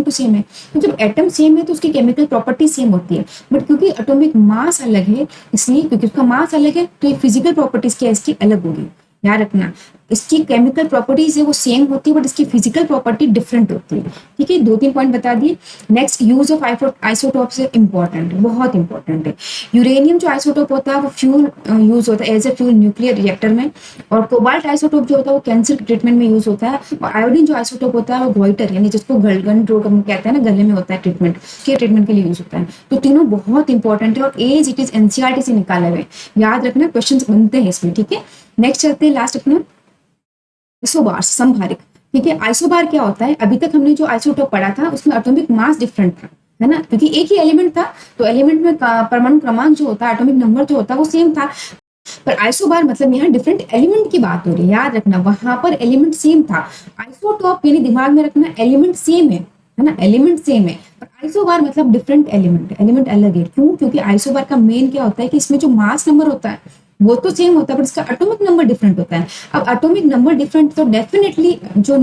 टू सेम है, तो जब एटम सेम है तो उसकी केमिकल प्रॉपर्टी सेम होती है, बट क्योंकि एटॉमिक मास अलग है, इसलिए क्योंकि उसका मास अलग है तो ये फिजिकल प्रॉपर्टीज क्या इसकी अलग होगी। याद रखना, इसकी केमिकल प्रॉपर्टीज है वो सेम होती है बट इसकी फिजिकल प्रॉपर्टी डिफरेंट होती है, ठीक है। 2-3 पॉइंट बता दिए। Next, use of isotopes important, बहुत इंपॉर्टेंट है। यूरेनियम जो आइसोटोप होता है वो फ्यूल यूज होता है as a fuel nuclear reactor में, और कोबाल्ट आइसोटोप जो होता है वो कैंसर ट्रीटमेंट में यूज होता है, और आयोडीन जो आइसोटोप होता है वो गोइटर, यानी जिसको गलगन रोग हम कहते हैं ना, गले में होता है ट्रीटमेंट, के ट्रीटमेंट के लिए यूज होता है। तो तीनों बहुत इंपॉर्टेंट है और एज इट इज एनसीईआरटी से निकाले हुए, याद रखना, क्वेश्चन बनते हैं इसमें, ठीक है। नेक्स्ट चलते हैं लास्ट अपना आइसोबार, समभारिक, ठीक है। आइसोबार क्या होता है? अभी तक हमने जो आइसोटोप पढ़ा था उसमें एटॉमिक मास डिफरेंट था, है ना, क्योंकि एक ही एलिमेंट था, तो एलिमेंट में परमाणु क्रमांक जो होता है, एटॉमिक नंबर जो होता है वो सेम था। पर आइसोबार मतलब यहाँ डिफरेंट एलिमेंट की बात हो रही है, याद रखना, वहां पर एलिमेंट सेम था। आइसोटोप यानी दिमाग में रखना, एलिमेंट सेम है ना, एलिमेंट सेम है, पर आइसोबार मतलब डिफरेंट एलिमेंट, एलिमेंट अलग है। क्यों? क्योंकि आइसोबार का मेन क्या होता है कि इसमें जो मास नंबर होता है वो तो सेम होता है, पर इसका एटॉमिक नंबर डिफरेंट होता है। अब एटॉमिक नंबर डिफरेंट, तो डेफिनेटली जो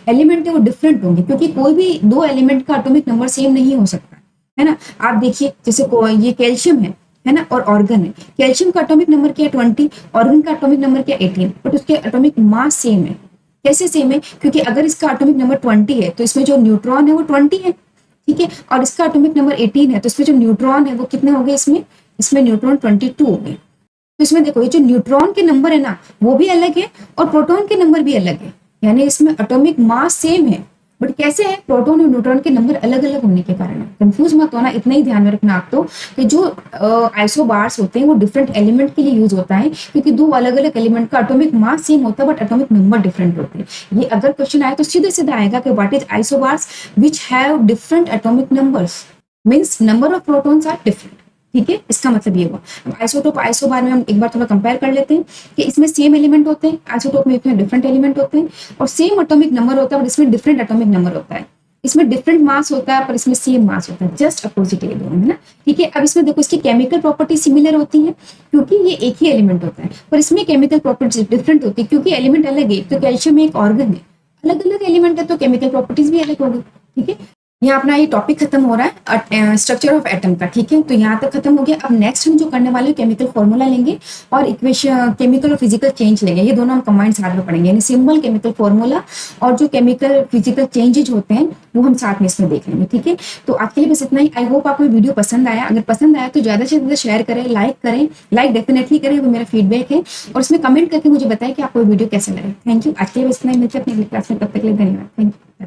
एलिमेंट है वो डिफरेंट होंगे, क्योंकि कोई भी 2 एलिमेंट का एटॉमिक नंबर सेम नहीं हो सकता, है ना। आप देखिए, जैसे ये कैल्शियम है ना, और ऑर्गन है। कैल्शियम का एटॉमिक नंबर क्या है? 20, ऑर्गन का एटॉमिक नंबर क्या है? 18, बट उसके एटॉमिक मास सेम है। कैसे सेम है? क्योंकि अगर इसका एटॉमिक नंबर 20 है तो इसमें जो न्यूट्रॉन है वो 20 है, ठीक है, और इसका एटॉमिक नंबर 18 है तो इसमें जो न्यूट्रॉन है वो कितने हो गए? इसमें इसमें न्यूट्रॉन 22 हो गए। तो इसमें देखो ये जो न्यूट्रॉन के नंबर है ना वो भी अलग है और प्रोटॉन के नंबर भी अलग है, यानी इसमें एटॉमिक मास सेम है, बट कैसे है, प्रोटॉन और न्यूट्रॉन के नंबर अलग अलग होने के कारण। कंफ्यूज मत होना, इतना ही ध्यान में रखना आप तो कि जो आइसोबार्स होते हैं वो डिफरेंट एलिमेंट के लिए यूज होता है, क्योंकि दो अलग अलग एलिमेंट का एटॉमिक मास सेम होता है बट एटॉमिक नंबर डिफरेंट होते हैं। ये अगर क्वेश्चन आए तो सीधे सीधा आएगा कि what is isobars which have different atomic numbers, means number of protons are different. ठीक है, इसका मतलब ये हुआ। अब आइसोटोप आइसोबार में हम एक बार थोड़ा कंपेयर कर लेते हैं कि इसमें सेम एलिमेंट होते हैं, आइसोटोप में इसमें डिफरेंट एलिमेंट होते हैं, और सेम एटॉमिक नंबर होता है और इसमें डिफरेंट एटॉमिक नंबर होता है। इसमें डिफरेंट मास होता है पर इसमें सेम मास होता है, जस्ट अपोजिट ये दोनों, है ना। ठीक है, अब इसमें देखो इसकी केमिकल प्रॉपर्टी सिमिलर होती है क्योंकि ये एक ही एलिमेंट होता है, पर इसमें केमिकल प्रॉपर्टी डिफरेंट होती है क्योंकि एलिमेंट अलग है। तो कैल्शियम एक ऑर्गन है, अलग अलग एलिमेंट है तो केमिकल प्रॉपर्टीज भी अलग होगी। ठीक है, यहाँ अपना ये टॉपिक खत्म हो रहा है स्ट्रक्चर ऑफ एटम का। ठीक है, तो यहाँ तक खत्म हो गया। अब नेक्स्ट हम जो करने वाले हैं केमिकल फॉर्मूला लेंगे और इक्वेशन केमिकल और फिजिकल चेंज लेंगे, ये दोनों हम कंबाइंड साथ में पढ़ेंगे, यानी सिंबल केमिकल फॉर्मूला और जो केमिकल फिजिकल चेंजेज होते हैं वो हम साथ में इसमें देख लेंगे। ठीक है, तो आज के लिए बस इतना ही। आई होप आपको वीडियो पसंद आया, अगर पसंद आया तो ज्यादा से ज्यादा शेयर करें, लाइक करें, लाइक डेफिनेटली करें, वो मेरा फीडबैक है, और उसमें कमेंट करके मुझे बताएं कि आपको वीडियो कैसा लगे। थैंक यू, आज के लिए बस इतना ही, मिलते हैं अपनी क्लास में, तब तक के लिए धन्यवाद, थैंक यू।